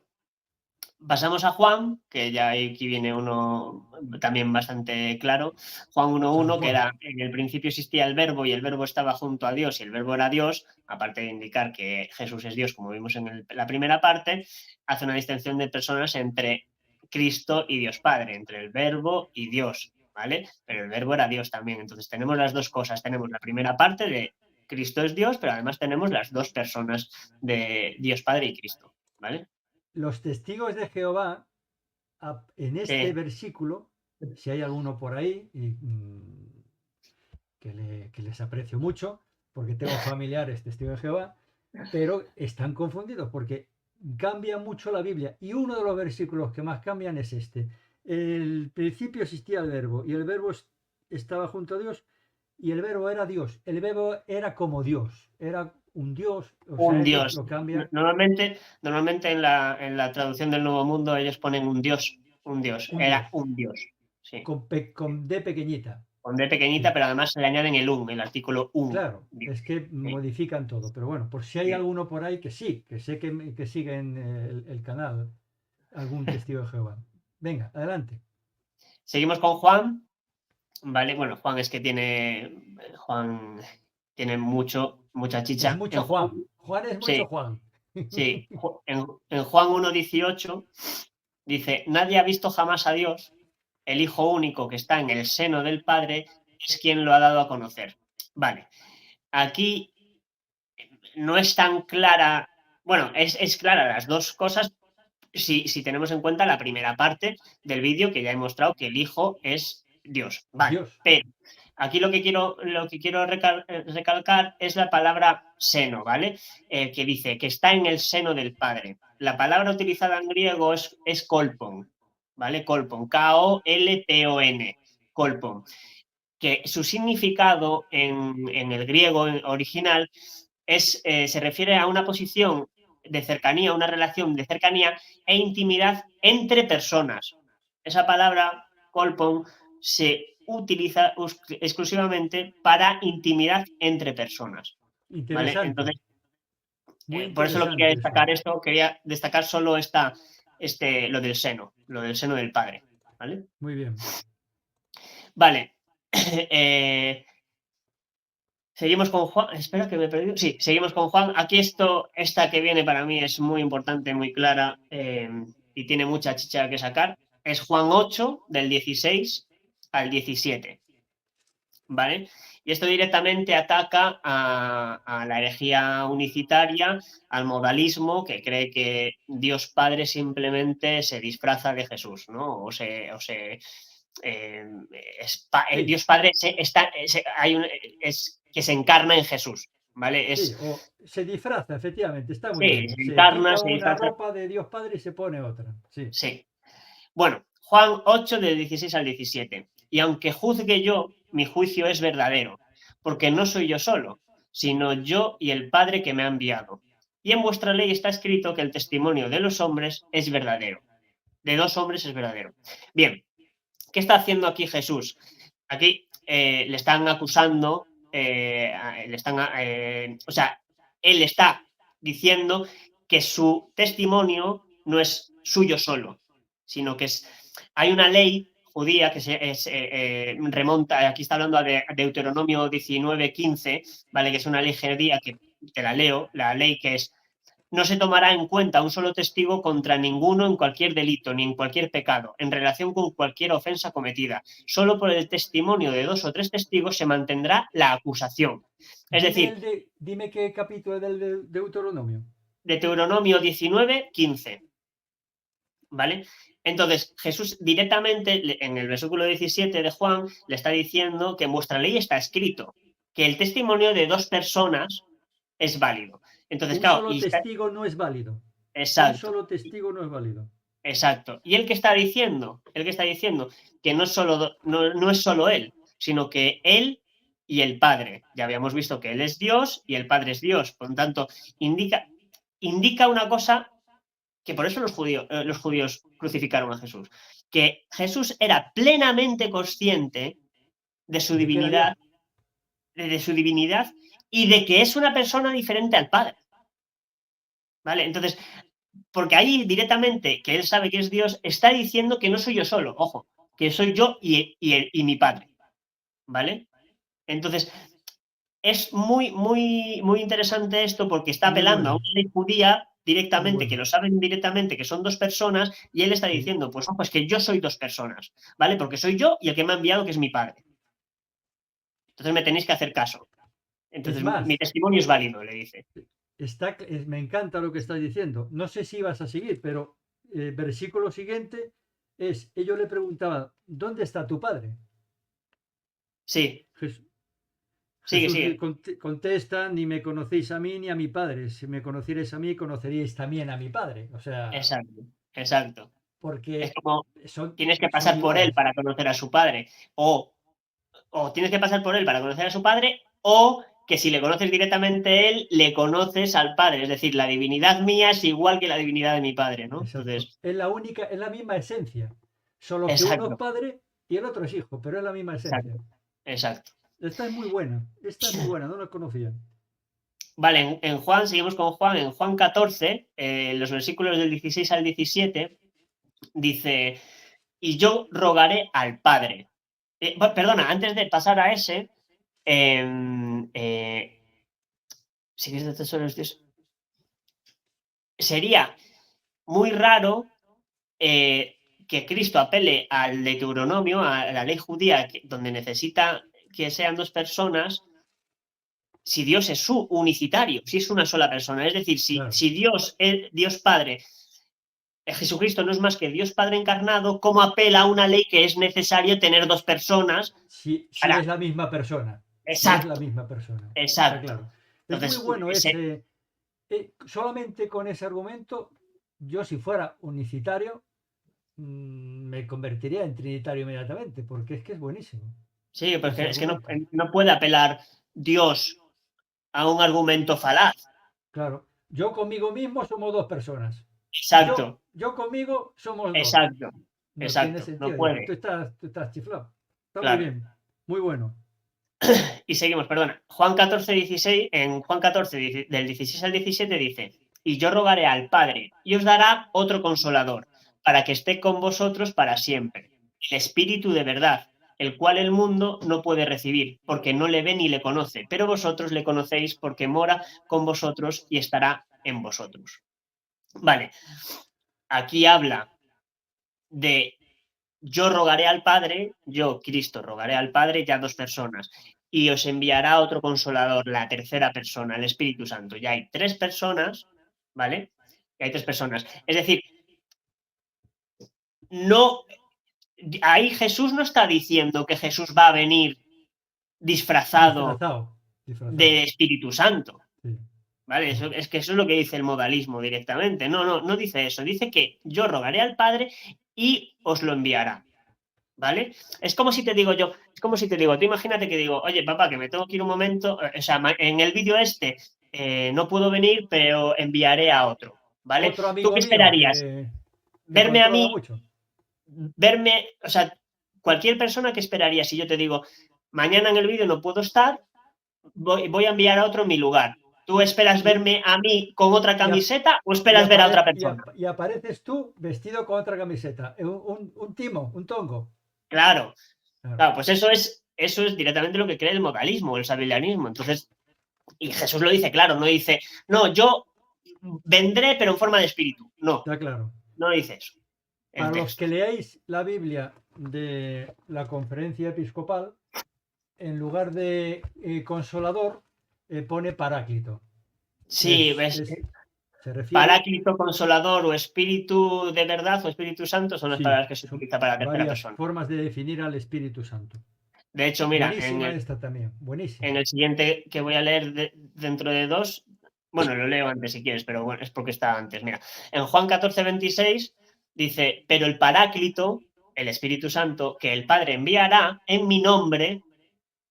pasamos a Juan, que ya aquí viene uno también bastante claro. Juan San 1.1, que Juan. era, en el principio existía el verbo y el verbo estaba junto a Dios y el verbo era Dios, aparte de indicar que Jesús es Dios, como vimos en la primera parte, hace una distinción de personas entre Cristo y Dios Padre, entre el verbo y Dios, ¿vale? Pero el verbo era Dios también. Entonces tenemos las dos cosas. Tenemos la primera parte de Cristo es Dios, pero además tenemos las dos personas de Dios Padre y Cristo, ¿vale? Los testigos de Jehová, en este versículo, si hay alguno por ahí, que les aprecio mucho, porque tengo familiares testigos de Jehová, pero están confundidos porque cambia mucho la Biblia. Y uno de los versículos que más cambian es este. El principio existía el verbo y el verbo estaba junto a Dios y el verbo era Dios. El verbo era como Dios, era un Dios, o Un sea, ellos Dios. lo cambian. Normalmente en la traducción del Nuevo Mundo ellos ponen un Dios, Un era Dios, un Dios, sí. con D pequeñita. Con D pequeñita, Sí. pero además le añaden el artículo Claro, Dios, es que ¿sí? modifican todo, pero bueno, por si hay Sí. alguno por ahí que sí, que sé que siguen el canal, algún testigo de Jehová. Venga, adelante. Seguimos con Juan, ¿vale? Bueno, Juan tiene mucha Es chicha. mucho Juan. Juan es mucho Sí, Juan. sí. En Juan 1:18 dice, nadie ha visto jamás a Dios, el Hijo único que está en el seno del Padre es quien lo ha dado a conocer. Vale, aquí no es tan clara, bueno, es clara las dos cosas si tenemos en cuenta la primera parte del vídeo que ya he mostrado que el Hijo es Dios. Vale, Dios. pero aquí lo que quiero recalcar es la palabra seno, ¿vale? Que dice que está en el seno del Padre. La palabra utilizada en griego es kolpon, ¿vale? Kolpon, K-O-L-P-O-N, kolpon, que su significado en el griego original se refiere a una posición de cercanía, una relación de cercanía e intimidad entre personas. Esa palabra, kolpon, se utiliza exclusivamente para intimidad entre personas. ¿Vale? Interesante. Entonces, Muy por eso lo quería interesante eso. destacar esto, quería destacar solo lo del seno del Padre. ¿Vale? Muy bien. Vale. Seguimos con Juan. Espera que me he perdido. Sí, seguimos con Juan. Aquí esta que viene para mí es muy importante, muy clara y tiene mucha chicha que sacar. Es Juan 8, del 16 al 17. ¿Vale? Y esto directamente ataca a la herejía unicitaria, al modalismo, que cree que Dios Padre simplemente se disfraza de Jesús, ¿no? Eh, Sí, Dios Padre que se encarna en Jesús, ¿vale? sí. O se disfraza, efectivamente. Está muy Sí, bien. Se quita se una disfraza, ropa de Dios Padre y se pone otra. Sí. sí. Bueno, Juan 8, del 16 al 17. Y aunque juzgue yo, mi juicio es verdadero, porque no soy yo solo, sino yo y el Padre que me ha enviado. Y en vuestra ley está escrito que el testimonio de los hombres es verdadero. De dos hombres es verdadero. Bien, ¿qué está haciendo aquí Jesús? Aquí le están acusando, o sea, él está diciendo que su testimonio no es suyo solo, sino que hay una ley judía que remonta, aquí está hablando de Deuteronomio 19:15, ¿vale? Que es una ley judía que te la leo, la ley que es no se tomará en cuenta un solo testigo contra ninguno en cualquier delito ni en cualquier pecado, en relación con cualquier ofensa cometida. Solo por el testimonio de 2 o 3 testigos se mantendrá la acusación. Es decir, Dime qué capítulo del Deuteronomio. Deuteronomio 19:15. ¿Vale? Entonces, Jesús directamente en el versículo 17 de Juan le está diciendo que en vuestra ley está escrito que el testimonio de 2 personas es válido. Entonces, Un claro, solo testigo no es válido. Un exacto. solo testigo no es válido. Exacto. ¿Y él que está diciendo? Él que está diciendo que no es solo él, sino que él y el Padre. Ya habíamos visto que él es Dios y el Padre es Dios. Por lo tanto, indica una cosa que por eso los judíos crucificaron a Jesús, que Jesús era plenamente consciente de su De que era Dios. divinidad, de su divinidad y de que es una persona diferente al Padre. ¿Vale? Entonces, porque ahí directamente, que él sabe que es Dios, está diciendo que no soy yo solo, ojo, que soy yo y mi Padre, ¿vale? Entonces, es muy interesante esto porque está Muy apelando a una bueno, ley judía muy directamente, que bueno. lo saben directamente, que son 2 personas, y él está Sí. diciendo, pues ojo, es que yo soy 2 personas, ¿vale? Porque soy yo y el que me ha enviado, que es mi Padre. Entonces me tenéis que hacer caso. Es Entonces, mi más, testimonio es válido, le dice. me encanta lo que estás diciendo. No sé si vas a seguir, pero el versículo siguiente es, ellos le preguntaban, ¿dónde está tu padre? Sí, Jes- sigue, Jesús sigue. contesta, ni me conocéis a mí ni a mi padre. Si me conocierais a mí, conoceríais también a mi padre. O sea, Exacto, exacto. Es porque como tienes que son pasar por él iguales. para conocer a su padre. O tienes que pasar por él para conocer a su padre, o que si le conoces directamente él, le conoces al padre. Es decir, la divinidad mía es igual que la divinidad de mi padre, ¿no? Exacto. Entonces, Es la única, es la misma esencia. Solo que uno es exacto, padre y el otro es hijo, pero es la misma esencia. exacto, exacto. Esta es muy buena. Esta es muy buena, no la conocía. Vale, en Juan, seguimos con Juan, en Juan 14, los versículos del 16 al 17, dice, y yo rogaré al Padre. Perdona, antes de pasar a ese, si quieres de tesoros, Dios, sería muy raro que Cristo apele al Deuteronomio, a la ley judía, donde necesita que sean dos personas, si Dios es su unicitario, si es una sola persona. Es decir, Claro. si Dios, Dios Padre, Jesucristo no es más que Dios Padre encarnado, ¿cómo apela a una ley que es necesario tener dos personas Si para... es la misma persona. Si es la Exacto, misma persona. Está exacto. claro. Es muy Entonces, bueno ese. Solamente con ese argumento, yo si fuera unicitario, me convertiría en trinitario inmediatamente, porque es que es buenísimo sí, ese porque es que no, argumento. no puede apelar Dios a un argumento falaz. Claro, yo conmigo mismo somos dos personas. Exacto, Yo conmigo somos dos. exacto, No tiene exacto, no sentido. Dice, puede, tú estás chiflado. Está muy claro. bien, muy bueno. Y seguimos, perdona. Juan 14, 16, en Juan 14, del 16 al 17 dice, y yo rogaré al Padre y os dará otro consolador, para que esté con vosotros para siempre, el Espíritu de verdad, el cual el mundo no puede recibir, porque no le ve ni le conoce, pero vosotros le conocéis porque mora con vosotros y estará en vosotros. Vale, aquí habla de yo rogaré al Padre, yo, Cristo, rogaré al Padre, ya dos personas, y os enviará otro consolador, la tercera persona, el Espíritu Santo. Ya hay tres personas, ¿vale? Ya hay tres personas. Es decir, no, ahí Jesús no está diciendo que Jesús va a venir disfrazado Disfrazado, disfrazado. de Espíritu Santo, Sí, ¿vale? sí. Es que eso es lo que dice el modalismo directamente. No, no, no dice eso. Dice que yo rogaré al Padre y os lo enviará. ¿Vale? Es como si te digo yo, es como si te digo, tú imagínate que digo, oye, papá, que me tengo que ir un momento, o sea, en el vídeo este no puedo venir, pero enviaré a otro, ¿vale? Otro ¿Tú amigo qué mío esperarías? que Verme a controla mí, mucho. verme, o sea, cualquier persona que esperaría si yo te digo, mañana en el vídeo no puedo estar, voy a enviar a otro en mi lugar. ¿Tú esperas Y, verme a mí con otra y, camiseta o esperas ver a otra persona? y apareces tú vestido con otra camiseta. Un timo, un tongo. Claro, Claro, claro, pues eso es directamente lo que cree el modalismo, el sabelianismo. Entonces, y Jesús lo dice claro, no dice, no, yo vendré pero en forma de espíritu. No, está claro. no dice eso el Para los texto. que leáis la Biblia de la conferencia episcopal, en lugar de consolador, pone paráclito. Sí, ves, Se refiere, paráclito, consolador o espíritu de verdad o Espíritu Santo son las sí, palabras que se son utilizan para la tercera varias persona. formas de definir al Espíritu Santo. De hecho, mira, Buenísima esta también, buenísima. en el siguiente que voy a leer dentro de dos, bueno, lo leo antes si quieres, pero bueno, es porque está antes. Mira, en Juan 14, 26 dice, pero el Paráclito, el Espíritu Santo, que el Padre enviará en mi nombre,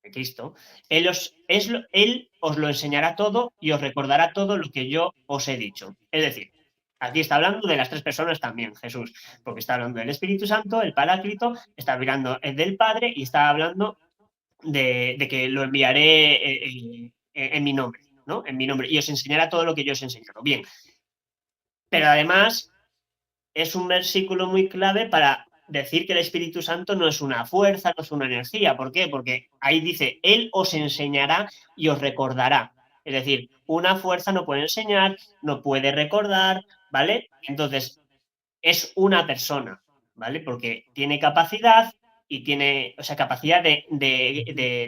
de Cristo, él os lo enseñará todo y os recordará todo lo que yo os he dicho. Es decir, aquí está hablando de las tres personas también, Jesús, porque está hablando del Espíritu Santo, el Paráclito, está hablando del Padre y está hablando de que lo enviaré en mi nombre, ¿no? En mi nombre, y os enseñará todo lo que yo os he enseñado. Bien, pero además es un versículo muy clave para decir que el Espíritu Santo no es una fuerza, no es una energía. ¿Por qué? Porque ahí dice, Él os enseñará y os recordará. Es decir, una fuerza no puede enseñar, no puede recordar, ¿vale? Entonces, es una persona, ¿vale? Porque tiene capacidad y tiene, o sea, capacidad de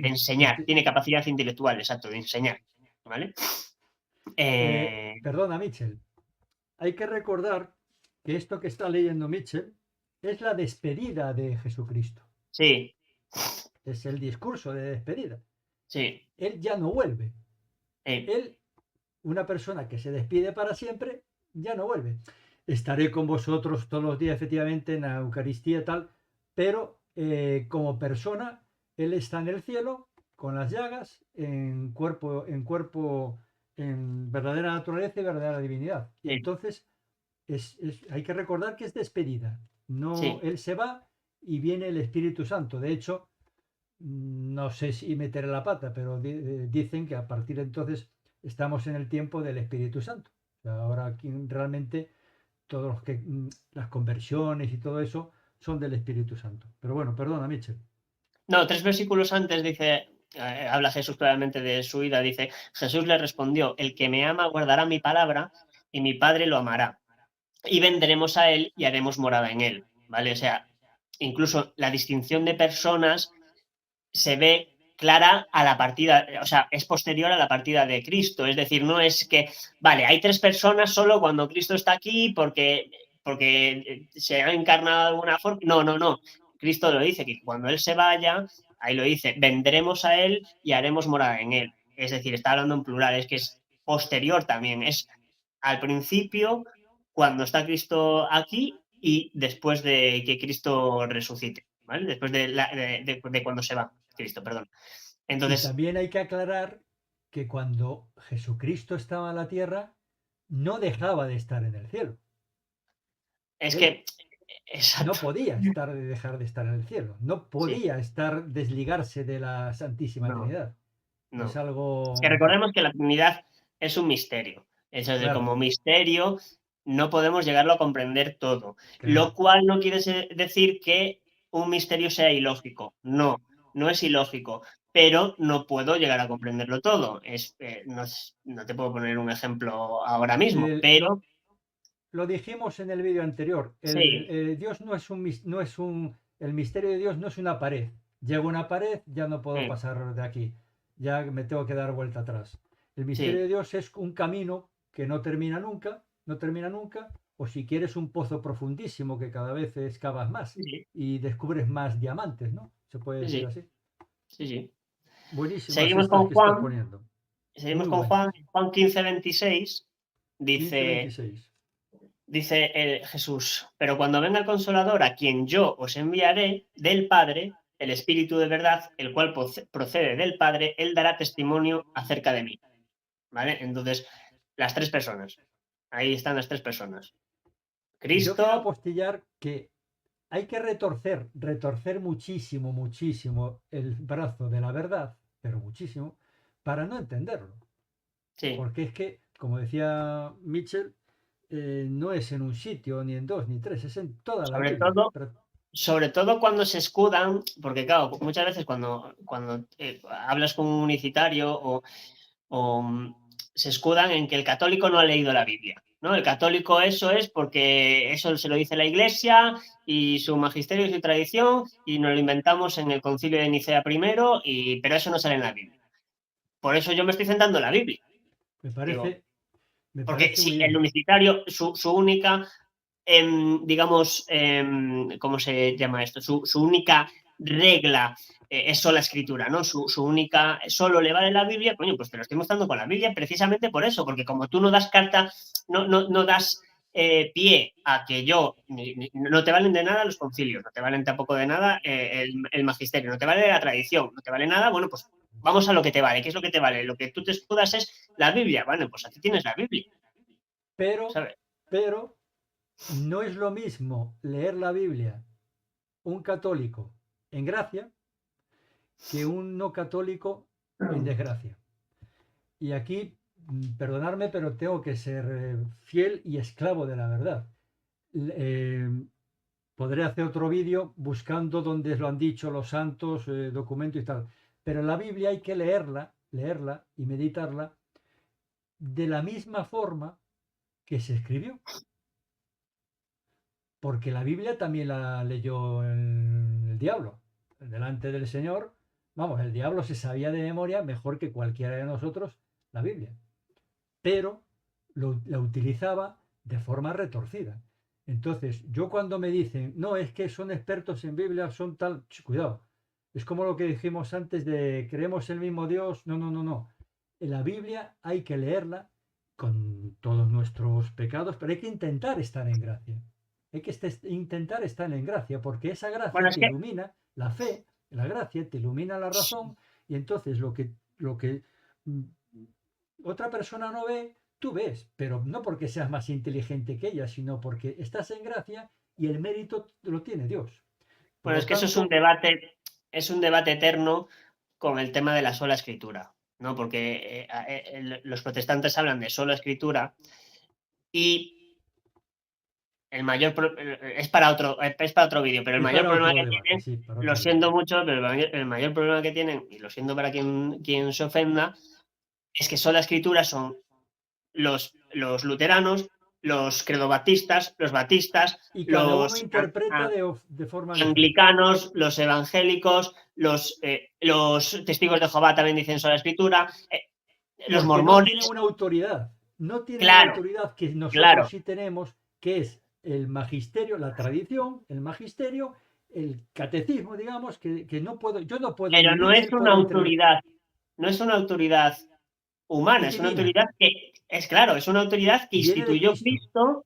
enseñar, tiene capacidad intelectual, exacto, de enseñar, ¿vale? Perdona, Mitchell. Hay que recordar que esto que está leyendo Mitchell es la despedida de Jesucristo. Sí, Es el discurso de despedida. sí, Él ya no vuelve. eh, Él, una persona que se despide para siempre, ya no vuelve. Estaré con vosotros todos los días, efectivamente, en la Eucaristía y tal, pero como persona, Él está en el cielo, con las llagas, en verdadera naturaleza y verdadera divinidad. Y sí, entonces hay que recordar que es despedida. No, sí. Él se va y viene el Espíritu Santo. De hecho, no sé si meter la pata, pero dicen que a partir de entonces estamos en el tiempo del Espíritu Santo. O sea, ahora aquí realmente todos los que las conversiones y todo eso son del Espíritu Santo. Pero bueno, perdona, Mitchell. No, 3 versículos antes dice, habla Jesús claramente de su ida, dice, Jesús le respondió, el que me ama guardará mi palabra y mi Padre lo amará. Y vendremos a él y haremos morada en él, ¿vale? O sea, incluso la distinción de personas se ve clara a la partida, o sea, es posterior a la partida de Cristo. Es decir, no es que, vale, hay 3 personas solo cuando Cristo está aquí porque se ha encarnado de alguna forma. No, no, no. Cristo lo dice, que cuando Él se vaya, ahí lo dice, vendremos a Él y haremos morada en Él. Es decir, está hablando en plural, es que es posterior también, es al principio, cuando está Cristo aquí y después de que Cristo resucite, ¿vale? Después de cuando se va Cristo, perdón. Y Entonces, también hay que aclarar que cuando Jesucristo estaba en la tierra, no dejaba de estar en el cielo. es Él que, exacto, no podía dejar de estar en el cielo, no sí, podía desligarse de la Santísima no, Trinidad. Es no. Es que algo, recordemos que la Trinidad es un misterio. Es decir, claro, como misterio no podemos llegarlo a comprender todo. claro. Lo cual no quiere decir que un misterio sea ilógico. No, no es ilógico. Pero no puedo llegar a comprenderlo todo. No, no te puedo poner un ejemplo ahora mismo, Eh, pero lo, lo dijimos en el vídeo anterior. sí, Dios no es no es el misterio de Dios no es una pared. Llego a una pared, ya no puedo sí, pasar de aquí. Ya me tengo que dar vuelta atrás. El misterio sí, de Dios es un camino que no termina nunca, no termina nunca, o si quieres un pozo profundísimo que cada vez excavas más sí, y descubres más diamantes, ¿no? Se puede sí, decir sí, así. sí, sí. Buenísimas Seguimos estas con que estás Juan, poniendo. seguimos Muy con Juan, buenas. Juan 15:26. Quince Dice, veintiséis. dice Jesús, pero cuando venga el Consolador, a quien yo os enviaré del Padre, el Espíritu de verdad, el cual procede del Padre, él dará testimonio acerca de mí. ¿Vale? Entonces, las 3 personas. Ahí están las 3 personas. Yo quiero Cristo, apostillar que hay que retorcer muchísimo, muchísimo el brazo de la verdad, pero muchísimo, para no entenderlo. sí. Porque es que, como decía Mitchell, no es en un sitio, ni en dos, ni tres, es en toda la Sobre Biblia. todo, Pero sobre todo cuando se escudan, porque claro, muchas veces cuando hablas con un unicitario o se escudan en que el católico no ha leído la Biblia, ¿no? El católico eso es porque eso se lo dice la Iglesia y su magisterio y su tradición y nos lo inventamos en el Concilio de Nicea primero, pero eso no sale en la Biblia. Por eso yo me estoy centrando en la Biblia. me Digo, parece, me porque parece si muy el bien. unicitario, su única, digamos, ¿cómo se llama esto? Su única regla es sola escritura, ¿no? Su única, solo le vale la Biblia, coño, pues te lo estoy mostrando con la Biblia precisamente por eso, porque como tú no das carta, no das pie a que yo, no te valen de nada los concilios, no te valen tampoco de nada el magisterio, no te vale la tradición, no te vale nada, bueno, pues vamos a lo que te vale. ¿Qué es lo que te vale? Lo que tú te escudas es la Biblia. Bueno, pues aquí tienes la Biblia, Pero, ¿sabes? pero, no es lo mismo leer la Biblia un católico en gracia que un no católico en desgracia. Y aquí, perdonadme, pero tengo que ser fiel y esclavo de la verdad. Eh, Podré hacer otro vídeo buscando donde lo han dicho los santos, documentos y tal. Pero la Biblia hay que leerla y meditarla de la misma forma que se escribió. Porque la Biblia también la leyó el diablo. delante del Señor, vamos, el diablo se sabía de memoria mejor que cualquiera de nosotros la Biblia, pero la utilizaba de forma retorcida. Entonces, yo cuando me dicen, no, es que son expertos en Biblia, son tal, cuidado, es como lo que dijimos antes de creemos en el mismo Dios, no, no, no, no. En la Biblia hay que leerla con todos nuestros pecados, pero hay que intentar estar en gracia. Hay que intentar estar en gracia, porque esa Bueno, gracia es te que, ilumina la fe, la gracia te ilumina la razón, y entonces lo que mm, otra persona no ve, tú ves, pero no porque seas más inteligente que ella, sino porque estás en gracia y el mérito lo tiene Dios. Por bueno, es lo que eso tanto, es un debate eterno con el tema de la sola escritura, ¿no? Porque los protestantes hablan de sola escritura y el mayor es para otro vídeo, pero el es mayor para problema otro que debate, tienen, sí, para lo otro siento debate. mucho, pero el mayor problema que tienen, y lo siento para quien se ofenda, es que sola escritura son los luteranos, los credobatistas, los batistas, Y cada uno los interpreta de forma diferente. anglicanos, los evangélicos, los testigos de Jehová también dicen sola escritura, los Porque no tienen mormones, una autoridad, no tienen la claro, autoridad que nosotros claro, sí tenemos, que es el magisterio, la tradición, el magisterio, el catecismo, digamos, que no puedo, yo no puedo pero ni no es él una puede entre. autoridad, no es una autoridad humana, Es es una divina, autoridad que, es claro, es una autoridad que viene de instituyó Cristo, Cristo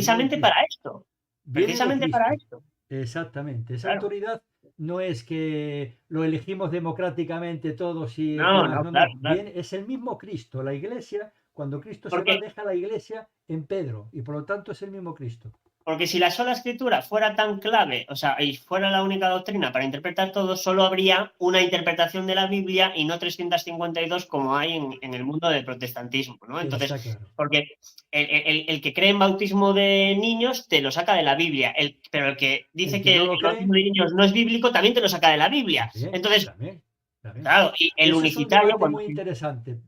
viene de precisamente para Cristo, esto, viene de precisamente para Cristo. esto, Exactamente. Esa claro. autoridad no es que lo elegimos democráticamente todos y el No, pueblo. no, No, claro, no. claro. Viene, es el mismo Cristo. La iglesia, cuando Cristo se Porque va, deja la iglesia en Pedro y por lo tanto es el mismo Cristo. Porque si la sola escritura fuera tan clave, o sea, y fuera la única doctrina para interpretar todo, solo habría una interpretación de la Biblia y no 352 como hay en el mundo del protestantismo, ¿no? Entonces, Está claro. porque el que cree en bautismo de niños te lo saca de la Biblia, pero el que El dice que que no el lo bautismo cree, de niños no es bíblico también te lo saca de la Biblia. también, Entonces, también, también. claro, y el Eso es un unicitario, debate cuando... muy interesante,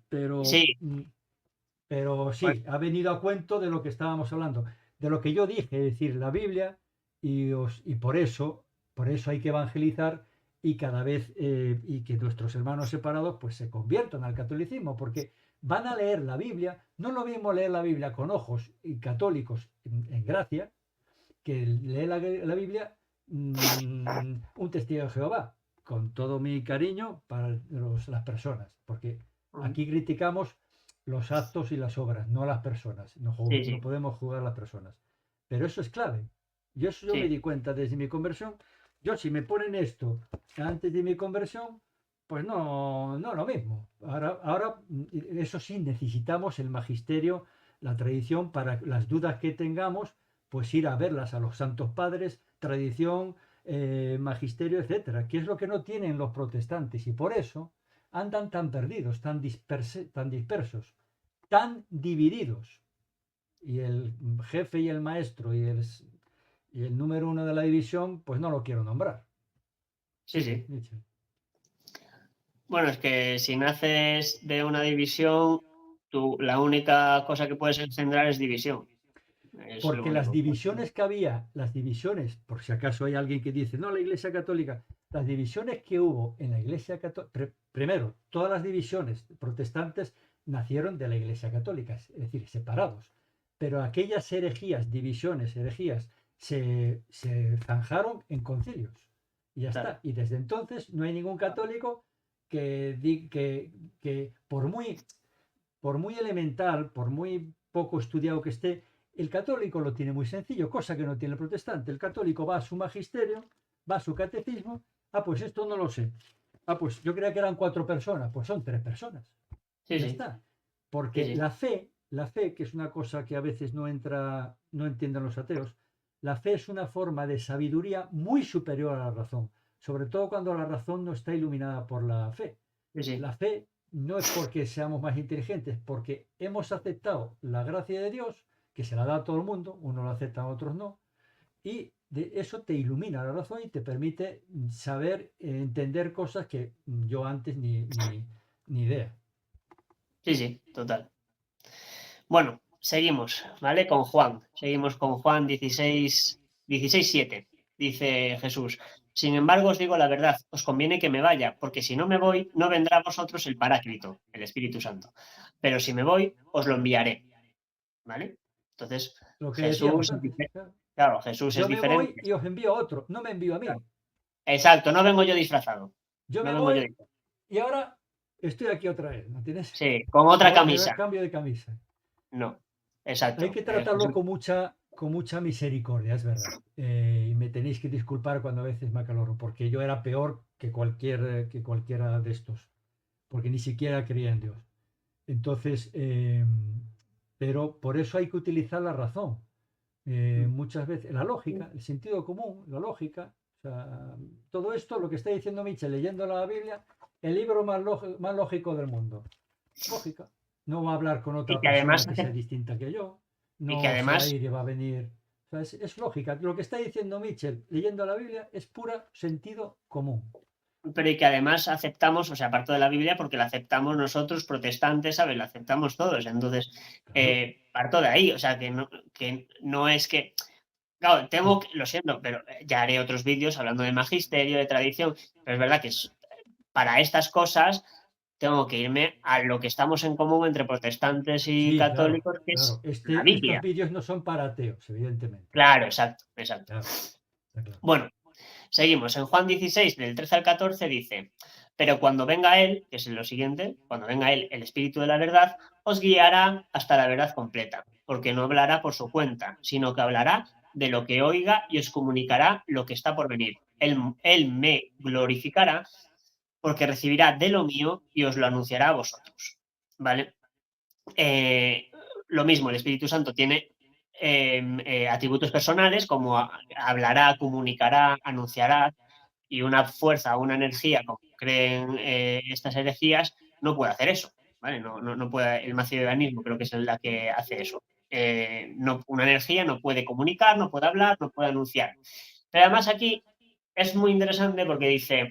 Sí, pero pues, sí, ha venido a cuento de lo que estábamos hablando, de lo que yo dije, es decir, la Biblia, y por eso hay que evangelizar y cada vez, y que nuestros hermanos separados pues se conviertan al catolicismo, porque van a leer la Biblia, no es lo mismo leer la Biblia con ojos y católicos en gracia, que leer la Biblia un testigo de Jehová, con todo mi cariño para las personas, porque aquí criticamos los actos y las obras, no las personas, no, sí, no sí, podemos jugar a las personas. Pero eso es clave. Yo me sí. di cuenta desde mi conversión, yo si me ponen esto antes de mi conversión, pues no, no lo mismo. Ahora, eso sí, necesitamos el magisterio, la tradición para las dudas que tengamos pues ir a verlas a los santos padres, tradición, magisterio, etcétera, que es lo que no tienen los protestantes y por eso andan tan perdidos, tan dispersos, tan divididos. Y el jefe y el maestro y el número uno de la división, pues no lo quiero nombrar. Sí, Sí, sí. Nietzsche. Bueno, es que si naces de una división, la única cosa que puedes engendrar es división. Es lo Porque las único. divisiones que había, las divisiones, por si acaso hay alguien que dice, no, la Iglesia Católica, las divisiones que hubo en la Iglesia Católica, primero, todas las divisiones protestantes nacieron de la Iglesia Católica, es decir, separados. Pero aquellas herejías, divisiones, herejías, se zanjaron en concilios. Y ya Claro. está. Y desde entonces no hay ningún católico que por muy elemental, por muy poco estudiado que esté, el católico lo tiene muy sencillo, cosa que no tiene el protestante. El católico va a su magisterio, va a su catecismo, pues esto no lo sé. Pues yo creía que eran 4 personas, pues son 3 personas. Sí, Ya sí, está. sí, Porque sí. la fe, que es una cosa que a veces no entienden los ateos, la fe es una forma de sabiduría muy superior a la razón, sobre todo cuando la razón no está iluminada por la fe. Sí, sí. La fe no es porque seamos más inteligentes, porque hemos aceptado la gracia de Dios, que se la da a todo el mundo, unos lo aceptan, otros no, y de eso te ilumina la razón y te permite saber, entender cosas que yo antes ni idea. Sí, sí, total. Bueno, seguimos, ¿vale? Con Juan. Seguimos con Juan 16, 16:7. Dice Jesús. Sin embargo, os digo la verdad, os conviene que me vaya, porque si no me voy, no vendrá a vosotros el Paráclito, el Espíritu Santo. Pero si me voy, os lo enviaré. ¿Vale? Entonces, Lo que decíamos Jesús es antes. diferente. Claro. Claro, Jesús es Yo me voy diferente. y os envío a otro, no me envío a Claro. mí. Exacto, no vengo yo disfrazado. Yo No me vengo yo voy disfrazado. y ahora estoy aquí otra vez, ¿no tienes? Sí, con otra camisa. Cambio de camisa. No, Hay exacto. que tratarlo Jesús. con mucha misericordia, es verdad. Y me tenéis que disculpar cuando a veces me acaloro, porque yo era peor que cualquiera de estos, porque ni siquiera creía en Dios. Entonces, pero por eso hay que utilizar la razón. Muchas veces, la lógica, el sentido común, la lógica, o sea, todo esto, lo que está diciendo Michel leyendo la Biblia, el libro más lógico del mundo. Lógica. No va a hablar con Y otra que persona además, que sea distinta que yo. y que No se va a además ir y va a venir. O sea, es lógica. Lo que está diciendo Mitchell leyendo la Biblia es pura sentido común. pero y que además aceptamos, o sea, aparte de la Biblia, porque la aceptamos nosotros, protestantes, ¿sabes? La aceptamos todos. Entonces, Claro. parto de ahí, o sea, que no es que. Claro, Es- lo siento, pero ya haré otros vídeos hablando de magisterio, de tradición, pero es verdad que para estas cosas tengo que irme a lo que estamos en común entre protestantes y sí, claro, católicos, que claro. es la Estos Biblia. vídeos no son para ateos, evidentemente. Claro, exacto, exacto. Claro, está claro. Bueno, seguimos. En Juan 16, del 13 al 14, dice, pero cuando venga Él, que es lo siguiente, cuando venga Él, el Espíritu de la verdad, os guiará hasta la verdad completa, porque no hablará por su cuenta, sino que hablará de lo que oiga y os comunicará lo que está por venir. Él me glorificará porque recibirá de lo mío y os lo anunciará a vosotros. ¿Vale? Lo mismo, el Espíritu Santo tiene atributos personales como hablará, comunicará, anunciará, y una fuerza, una energía, como creen estas herejías, no puede hacer eso. ¿Vale? No puede, el macedonianismo creo que es la que hace eso. Una energía no puede comunicar, no puede hablar, no puede anunciar. Pero además aquí es muy interesante porque dice,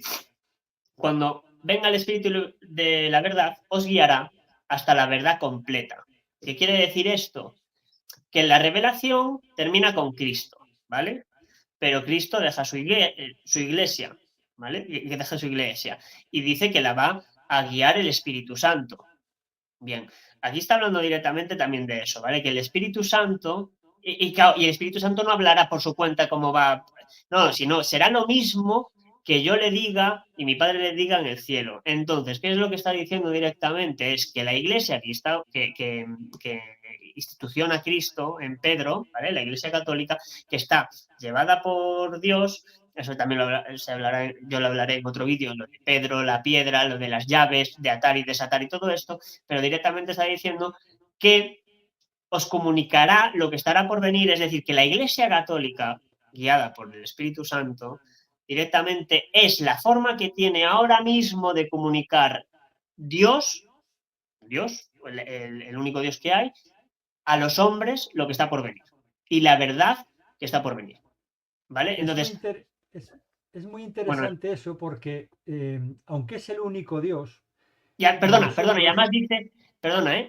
cuando venga el Espíritu de la verdad, os guiará hasta la verdad completa. ¿Qué quiere decir esto? Que la revelación termina con Cristo, ¿vale? Pero Cristo deja su iglesia, ¿vale? Que deja su iglesia. Y dice que la va a guiar el Espíritu Santo. Bien, aquí está hablando directamente también de eso, ¿vale? Que el Espíritu Santo, claro, y el Espíritu Santo no hablará por su cuenta cómo va, no, sino será lo mismo que yo le diga y mi padre le diga en el cielo. Entonces, ¿qué es lo que está diciendo directamente? Es que la iglesia que instituciona a Cristo en Pedro, ¿vale? La iglesia católica, que está llevada por Dios, eso también se hablará, yo lo hablaré en otro vídeo, lo de Pedro, la piedra, lo de las llaves, de atar y desatar y todo esto, pero directamente está diciendo que os comunicará lo que estará por venir, es decir, que la Iglesia Católica, guiada por el Espíritu Santo, directamente es la forma que tiene ahora mismo de comunicar Dios, el único Dios que hay, a los hombres lo que está por venir y la verdad que está por venir. ¿Vale? Es muy, Entonces, es muy bueno, interesante eso porque, aunque es el único Dios, ya, perdona, y nosotros, además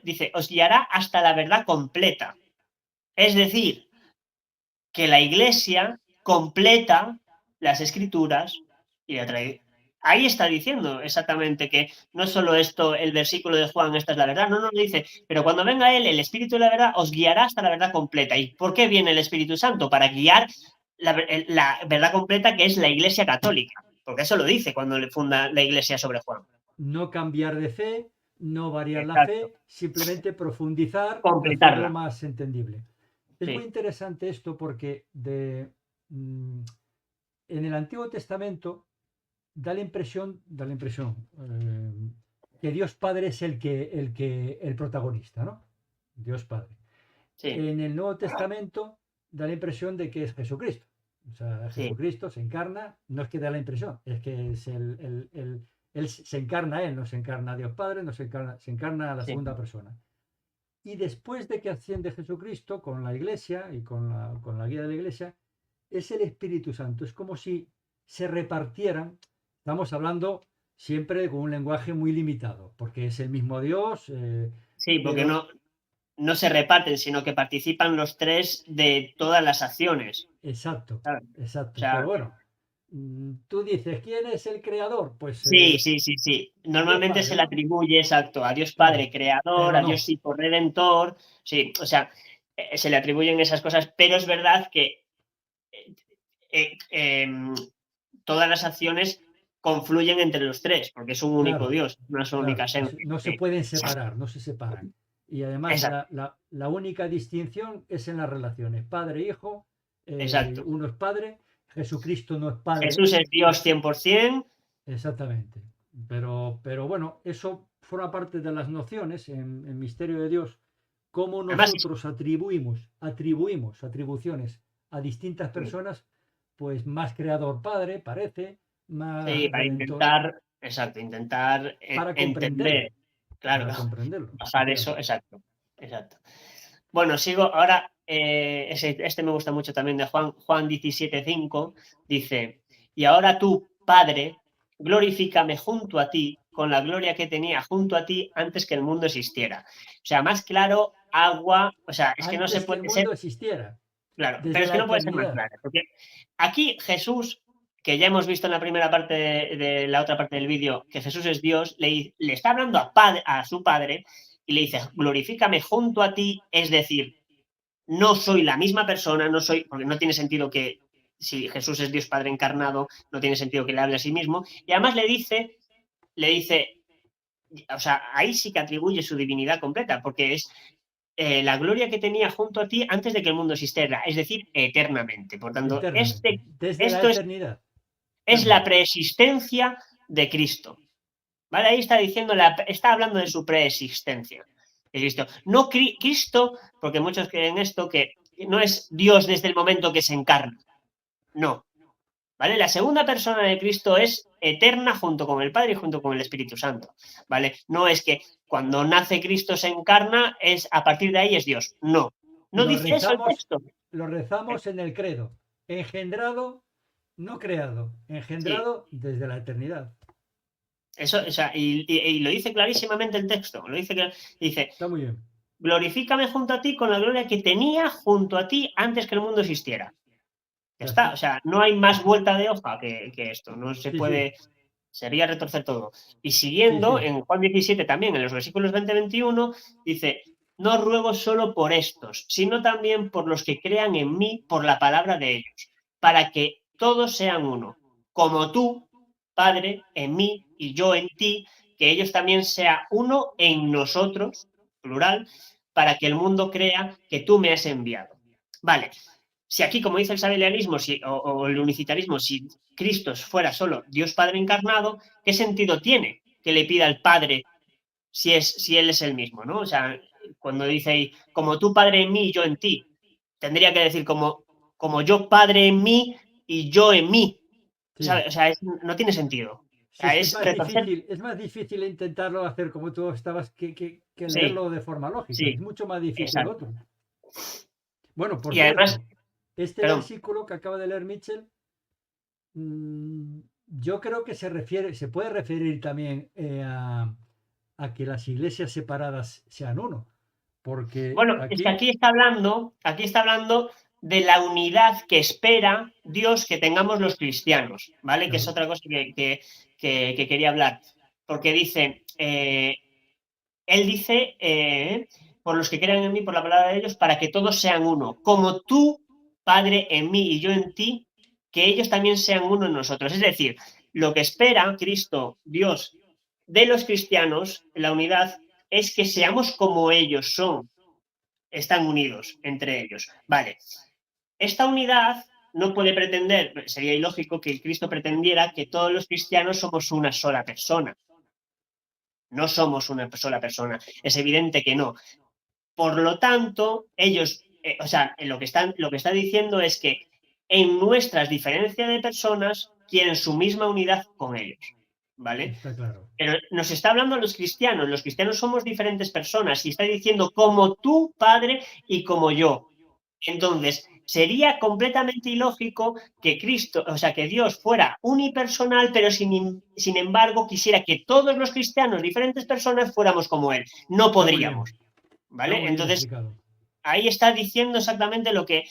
dice, os guiará hasta la verdad completa. Es decir, que la Iglesia completa las Escrituras y la tradición. Ahí está diciendo exactamente que no solo esto, el versículo de Juan, esta es la verdad, no dice, pero cuando venga Él, el Espíritu de la verdad, os guiará hasta la verdad completa. ¿Y por qué viene el Espíritu Santo? Para guiar la verdad completa que es la Iglesia Católica, porque eso lo dice cuando le funda la Iglesia sobre Juan. no cambiar de fe, no variar la Exacto. fe, simplemente profundizar, hacerlo Completarla. más entendible. Es muy Sí, interesante esto porque mm, en el Antiguo Testamento da la impresión que Dios Padre es el protagonista, ¿no? Dios Padre. sí, En el Nuevo Testamento da la impresión de que es Jesucristo. O sea, sí, Jesucristo se encarna, no es que da la impresión, es que es él se encarna él, no se encarna a Dios Padre, no se encarna a la sí. segunda persona. Y después de que asciende Jesucristo con la iglesia y con la guía de la iglesia, es el Espíritu Santo. Es como si se repartieran, estamos hablando siempre con un lenguaje muy limitado, porque es el mismo Dios, Sí, porque pero no se reparten, sino que participan los tres de todas las acciones. exacto, ¿Sabes? O exacto. Pero sea, bueno, Tú dices, ¿quién es el creador? Pues Sí, sí, sí, sí. Dios Normalmente se Padre, le ¿no? atribuye, exacto, a Dios Padre Claro, creador, pero a Dios no, Hijo redentor, sí, o sea, se le atribuyen esas cosas, pero es verdad que eh, em, todas las acciones confluyen entre los tres, porque es un único claro, Dios, una sola única claro. esencia. No se Sí, pueden separar, no se separan. Y además exacto, la única distinción es en las relaciones. Padre-hijo, exacto. uno es padre, Jesucristo no es padre, Jesús es Dios 100%. exactamente. Pero bueno, eso forma parte de las nociones en Misterio de Dios, cómo Además, nosotros atribuciones a distintas personas, pues más creador padre, parece, sí, más para redentor, intentar, exacto, intentar para entender, comprenderlo, claro, para comprenderlo, bajar eso, efectivamente. exacto, exacto. Bueno, sigo ahora. Este me gusta mucho también de Juan 17:5. Dice: Y ahora tú, Padre, glorifícame junto a ti con la gloria que tenía junto a ti antes que el mundo existiera. O sea, más claro, agua. O sea, es que no se Antes que puede el ser. mundo existiera, Claro, pero desde es que la no puede ser más eternidad. claro. Porque aquí Jesús, que ya hemos visto en la primera parte de la otra parte del vídeo, que Jesús es Dios, le está hablando a su Padre y le dice: glorifícame junto a ti, es decir, no soy la misma persona, no soy, porque no tiene sentido que, si Jesús es Dios Padre encarnado, no tiene sentido que le hable a sí mismo. Y además le dice, o sea, ahí sí que atribuye su divinidad completa, porque es la gloria que tenía junto a ti antes de que el mundo existiera, es decir, eternamente. Por tanto, Eternamente, desde la esto eternidad es la también. preexistencia de Cristo. ¿Vale? Ahí está hablando de su preexistencia de Cristo. No Cristo, porque muchos creen esto, que no es Dios desde el momento que se encarna. No. ¿Vale? La segunda persona de Cristo es eterna junto con el Padre y junto con el Espíritu Santo. ¿Vale? No es que cuando nace Cristo se encarna, a partir de ahí es Dios. No. No Lo dice eso el rezamos, texto. lo rezamos en el credo. Engendrado, no creado, Sí. engendrado desde la eternidad. Eso, o sea, y lo dice clarísimamente el texto. Dice: Está muy bien. glorifícame junto a ti con la gloria que tenía junto a ti antes que el mundo existiera. Ya Ya está, o está. sea, no hay más vuelta de hoja que esto, no se Sí, sí, puede, sería retorcer todo. Y sí, siguiendo, sí. en Juan 17 también, en los versículos 20-21, dice: no ruego solo por estos, sino también por los que crean en mí por la palabra de ellos, para que todos sean uno, como tú, Padre, en mí y yo en ti, que ellos también sean uno en nosotros, plural, para que el mundo crea que tú me has enviado. Vale, si aquí, como dice el sabelianismo o el unicitarismo, si Cristo fuera solo Dios Padre encarnado, ¿qué sentido tiene que le pida al Padre si Él es el mismo? ¿No? O sea, cuando dice ahí, como tú Padre en mí y yo en ti, tendría que decir como yo Padre en mí y yo en mí. Sí. ¿Sabe? O sea, no tiene sentido. O Sí, sea, es retorcer. es más difícil intentarlo hacer como tú estabas que Sí, leerlo de forma lógica. Es sí, mucho más difícil lo exacto. otro. Bueno, por Y además, cierto, este perdón, versículo que acaba de leer Mitchell, yo creo que se puede referir también a que las iglesias separadas sean uno. Porque bueno, es que aquí, aquí está hablando de la unidad que espera Dios que tengamos los cristianos, ¿vale? Que es claro, otra cosa que quería hablar. Porque él dice, por los que crean en mí, por la palabra de ellos, para que todos sean uno, como tú, Padre, en mí y yo en ti, que ellos también sean uno en nosotros. Es decir, lo que espera Cristo, Dios, de los cristianos, la unidad, es que seamos como ellos son, están unidos entre ellos. Vale, esta unidad no puede pretender, sería ilógico que Cristo pretendiera que todos los cristianos somos una sola persona. No somos una sola persona. Es evidente que no. Por lo tanto, ellos, o sea, lo que está diciendo es que en nuestras diferencias de personas quieren su misma unidad con ellos. ¿Vale? está claro. Pero nos está hablando a los cristianos somos diferentes personas y está diciendo como tú, Padre, y como yo. Entonces, sería completamente ilógico que Cristo, o sea, que Dios fuera unipersonal, pero sin embargo quisiera que todos los cristianos, diferentes personas, fuéramos como Él. No Está muy bien. podríamos, Está ¿vale? muy bien Entonces, explicado. ahí está diciendo exactamente lo que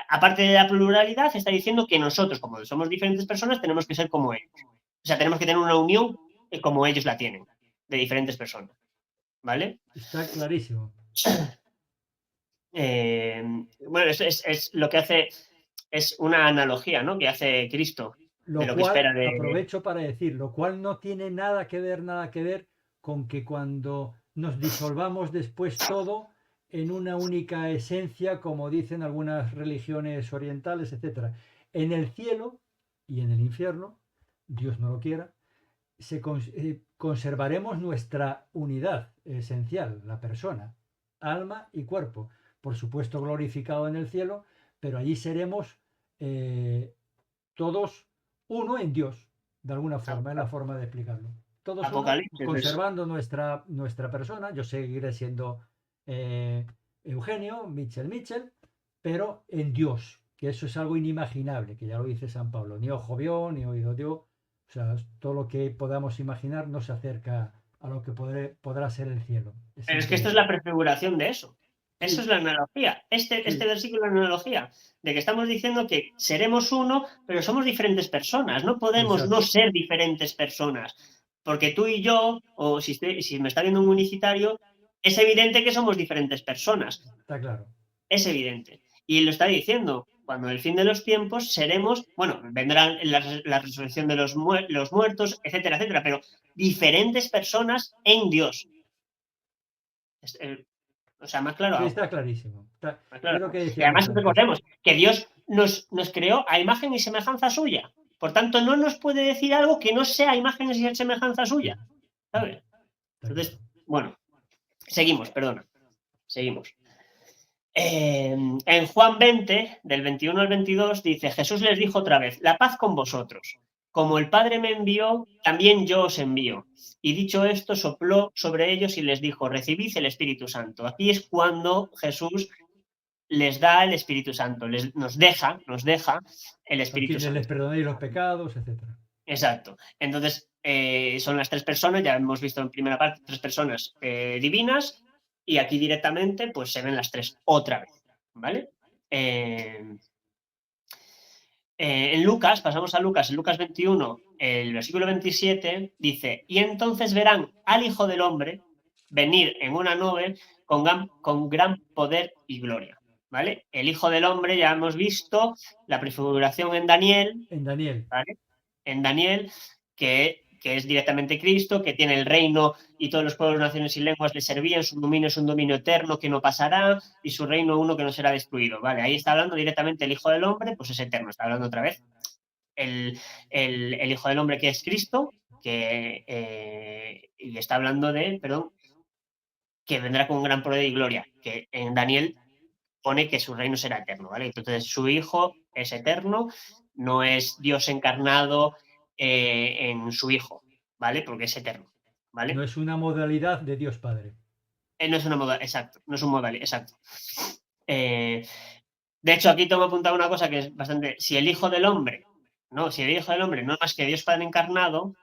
aparte de la pluralidad, está diciendo que nosotros, como somos diferentes personas, tenemos que ser como ellos. O sea, tenemos que tener una unión como ellos la tienen, de diferentes personas. ¿Vale? Está clarísimo. Bueno, es lo que hace, es una analogía, ¿no? Que hace Cristo de Lo lo que cual, espera de... aprovecho para decir, lo cual no tiene nada que ver con que cuando nos disolvamos después todo en una única esencia, como dicen algunas religiones orientales, etcétera. En el cielo y en el infierno, Dios no lo quiera, conservaremos nuestra unidad esencial, la persona, alma y cuerpo. Por supuesto, glorificado en el cielo, pero allí seremos todos uno en Dios, de alguna forma, es la forma de explicarlo. Todos uno, Apocalipsis. conservando nuestra persona. Yo seguiré siendo eh, Eugenio, Mitchell, pero en Dios, que eso es algo inimaginable, que ya lo dice San Pablo. Ni ojo vio, ni oído dio. O sea, todo lo que podamos imaginar no se acerca a lo que podrá ser el cielo. Es Pero es que esto es increíble. la prefiguración de eso. Eso es Sí, la analogía. Este sí, versículo es la analogía de que estamos diciendo que seremos uno, pero somos diferentes personas. No podemos no exacto. ser diferentes personas. Porque tú y yo, o si me está viendo un unicitario, es evidente que somos diferentes personas. Está claro. Es evidente. Y lo está diciendo. Cuando el fin de los tiempos seremos, bueno, vendrán la resurrección de los muertos, etcétera, etcétera, pero diferentes personas en Dios. O sea, más claro Sí, aún. está clarísimo. Más Es claro lo aún. que Y decíamos además antes. recordemos que Dios nos creó a imagen y semejanza suya. Por tanto, no nos puede decir algo que no sea imagen y semejanza suya. ¿Sabes? Está claro. Entonces, bueno, seguimos, perdona. Seguimos. En Juan 20, del 21 al 22, dice, Jesús les dijo otra vez, la paz con vosotros. Como el Padre me envió, también yo os envío. Y dicho esto, sopló sobre ellos y les dijo, recibid el Espíritu Santo. Aquí es cuando Jesús les da el Espíritu Santo, nos deja el A Espíritu quienes les Santo. perdonéis los pecados, etcétera. Exacto. Entonces, son las tres personas, ya hemos visto en primera parte, tres personas divinas, y aquí directamente pues se ven las tres otra vez, ¿vale? Eh, en Lucas, pasamos a Lucas, en Lucas 21, el versículo 27, dice, y entonces verán al Hijo del Hombre venir en una nube con gran poder y gloria, ¿vale? El Hijo del Hombre ya hemos visto la prefiguración en Daniel, En Daniel. ¿vale? En Daniel, que es directamente Cristo, que tiene el reino y todos los pueblos, naciones y lenguas le servían, su dominio es un dominio eterno que no pasará y su reino uno que no será destruido. Vale, ahí está hablando directamente el Hijo del Hombre, pues es eterno, está hablando otra vez. El Hijo del Hombre que es Cristo, y está hablando de, perdón, que vendrá con gran poder y gloria, que en Daniel pone que su reino será eterno, ¿vale? Entonces su Hijo es eterno, no es Dios encarnado en su Hijo, ¿vale? Porque es eterno, No ¿vale? es una modalidad de Dios Padre. No es una moda, exacto, no es un modal, exacto. Eh, de hecho, aquí tengo apuntado una cosa que es bastante, si el Hijo del Hombre, no, si el Hijo del Hombre no es más que Dios Padre encarnado,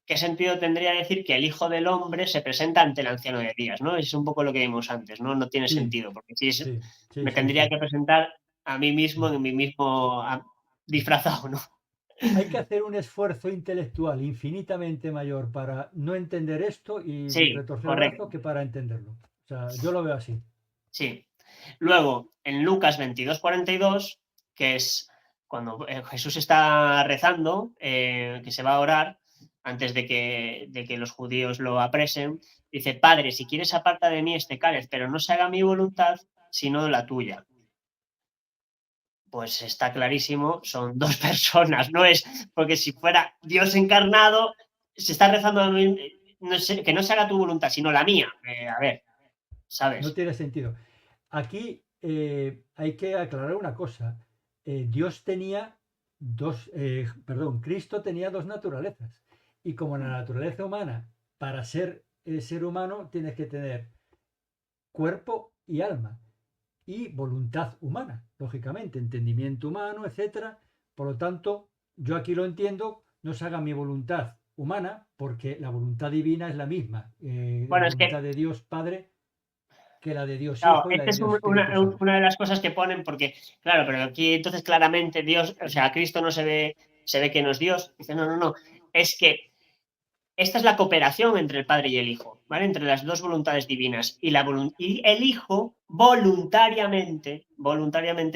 ¿qué sentido tendría decir que el Hijo del Hombre se presenta ante el Anciano de Días? ¿No? Es un poco lo que vimos antes, ¿no? No tiene Sí, sentido, porque si es, sí, sí, me sí, tendría sí. que presentar a mí mismo, en mi mismo disfrazado, ¿no? Hay que hacer un esfuerzo intelectual infinitamente mayor para no entender esto y Sí, retorcer el correcto, brazo que para entenderlo. O sea, yo lo veo así. sí. Luego, en Lucas 22:42, que es cuando Jesús está rezando, que se va a orar antes de que los judíos lo apresen, dice, Padre, si quieres aparta de mí este cáliz, pero no se haga mi voluntad, sino la tuya. Pues está clarísimo, son dos personas, no es porque si fuera Dios encarnado, se está rezando a mí, no sé, que no se haga tu voluntad, sino la mía. A ver, No ¿sabes? tiene sentido. Aquí hay que aclarar una cosa. Dios tenía Cristo tenía dos naturalezas. Y como la naturaleza humana, para ser ser humano, tienes que tener cuerpo y alma. Y voluntad humana, lógicamente, entendimiento humano, etcétera. Por lo tanto, yo aquí lo entiendo, no se haga mi voluntad humana, porque la voluntad divina es la misma. La Bueno, es voluntad que de Dios Padre que la de Dios Claro, Hijo y la esta de es Dios Espíritu Santo. una de las cosas que ponen, porque, claro, pero aquí entonces claramente Dios, o sea, Cristo no se ve que no es Dios. Dice, no, no, no, es que esta es la cooperación entre el Padre y el Hijo, ¿vale? Entre las dos voluntades divinas. Y el Hijo voluntariamente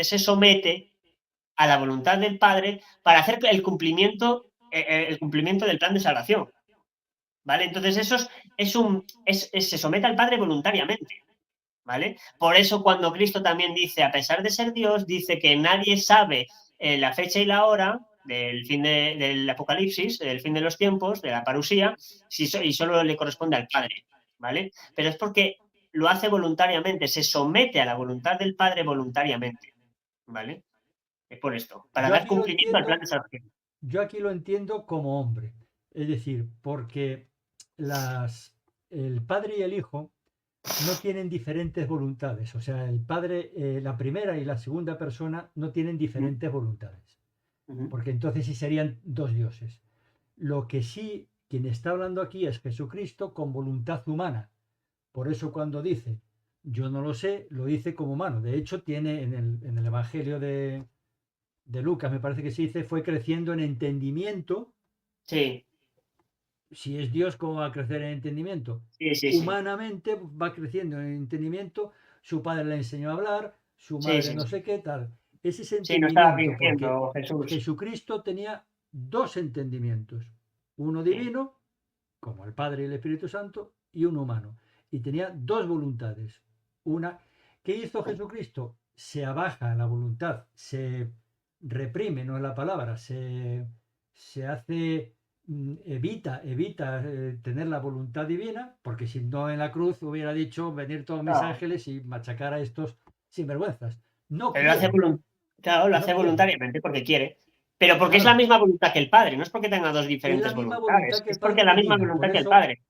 se somete a la voluntad del Padre para hacer el cumplimiento del plan de salvación, ¿vale? Entonces se somete al Padre voluntariamente, ¿vale? Por eso cuando Cristo también dice, a pesar de ser Dios, dice que nadie sabe la fecha y la hora del fin del Apocalipsis, del fin de los tiempos, de la parusía, y solo le corresponde al Padre, ¿vale? Pero es porque lo hace voluntariamente, se somete a la voluntad del Padre voluntariamente, ¿vale? Es por esto, para Yo dar aquí lo cumplimiento al plan entiendo, de salvación. yo aquí lo entiendo como hombre. Es decir, porque las, el padre y el hijo no tienen diferentes voluntades. O sea, el padre, la primera y la segunda persona no tienen diferentes voluntades. Uh -huh. Porque entonces sí serían dos dioses. Lo que sí, quien está hablando aquí es Jesucristo con voluntad humana. Por eso cuando dice, yo no lo sé, lo dice como humano. De hecho, tiene en el Evangelio de Lucas, me parece que se dice, fue creciendo en entendimiento. Sí, Si es Dios, ¿cómo va a crecer en entendimiento? sí, sí, sí, Humanamente va creciendo en entendimiento. Su padre le enseñó a hablar, su sí, madre sí, no sí. sé qué tal. Es ese Sí, no estaba entendimiento, porque fingiendo Jesús. Jesucristo tenía dos entendimientos. Uno Sí, divino, como el Padre y el Espíritu Santo, y uno humano. Y tenía dos voluntades. Una, ¿qué hizo Jesucristo? Se abaja la voluntad, se reprime, no es la palabra, se hace, evita tener la voluntad divina, porque si no en la cruz hubiera dicho venir todos mis claro. ángeles y machacar a estos sinvergüenzas. No Pero quiere, claro, lo no hace quiere. voluntariamente porque quiere. Pero porque es la Claro, misma voluntad que el Padre, no es porque tenga dos es la diferentes misma voluntad voluntades, que el es porque Padre es la misma divina. Por voluntad que el eso Padre.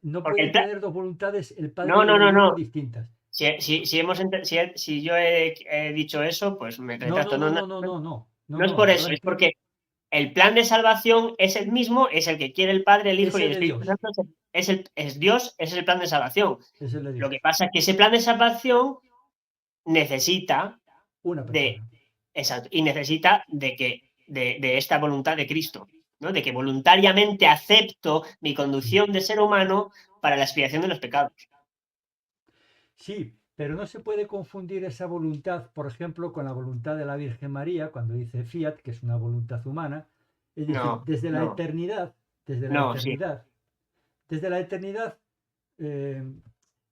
no Porque pueden tener dos voluntades el Padre no, y no, el no, Hijo no. distintas. Si yo he dicho eso, pues me No, no, retracto. No, no, no, no, no, no, no, no, no es no, por yo eso, es entiendo, porque el plan de salvación es el mismo, es el que quiere el Padre, el Hijo es y el el de Espíritu Dios, Santo, es Dios, es el plan de salvación. es el de Lo Dios, que pasa es que ese plan de salvación necesita una de, persona. exacto, y necesita de esta voluntad de Cristo, ¿no? De que voluntariamente acepto mi Sí. conducción de ser humano para la expiación de los pecados. Sí, pero no se puede confundir esa voluntad, por ejemplo, con la voluntad de la Virgen María, cuando dice fiat, que es una voluntad humana. Es decir, No, no, desde la no, sí, eternidad, desde la eternidad, eh,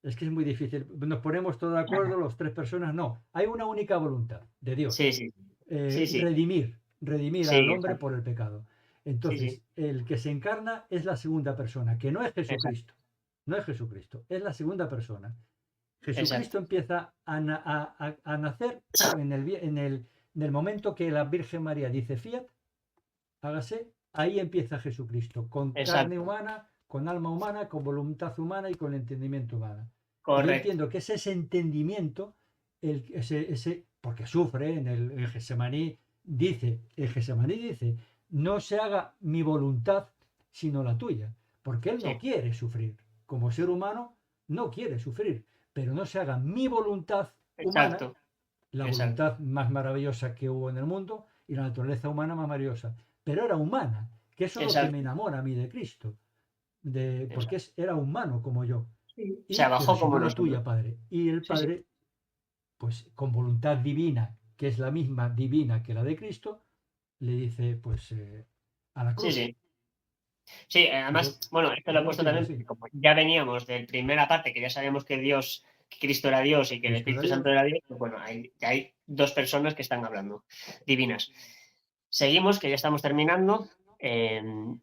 es que es muy difícil. Nos ponemos todos de acuerdo, los tres personas, no. Hay una única voluntad de sí, Dios, sí, sí, sí, redimir al sí, hombre exacto, por el pecado. sí, sí, Entonces, el que se encarna es la segunda persona, que no es exacto, Jesucristo, no es Jesucristo, es la segunda persona. Jesucristo exacto, empieza a nacer en el momento que la Virgen María dice fiat, hágase, ahí empieza Jesucristo, con carne exacto, humana, con alma humana, con voluntad humana y con entendimiento humano. Y yo correcto, entiendo que es ese entendimiento, porque sufre en Getsemaní, dice, no se haga mi voluntad, sino la tuya, porque él no sí, quiere sufrir. Como ser humano, no quiere sufrir, pero no se haga mi voluntad humana, exacto, la exacto, voluntad más maravillosa que hubo en el mundo y la naturaleza humana más maravillosa, pero era humana, que eso es lo que me exacto, enamora a mí de Cristo, porque exacto. era humano como yo, Sí. Se pero bajó si como no la nosotros. tuya, Padre. Y el Sí, sí, Padre, pues con voluntad divina, que es la misma divina que la de Cristo, le dice, pues, a la sí, cruz. sí. Sí, Yo, además, bueno, esto lo yo he lo puesto entiendo también así. porque como ya veníamos de primera parte, que ya sabíamos que Cristo era Dios y que el Cristo era Espíritu Dios. Santo era Dios, pues bueno, hay dos personas que están hablando, divinas. Seguimos, que ya estamos terminando. En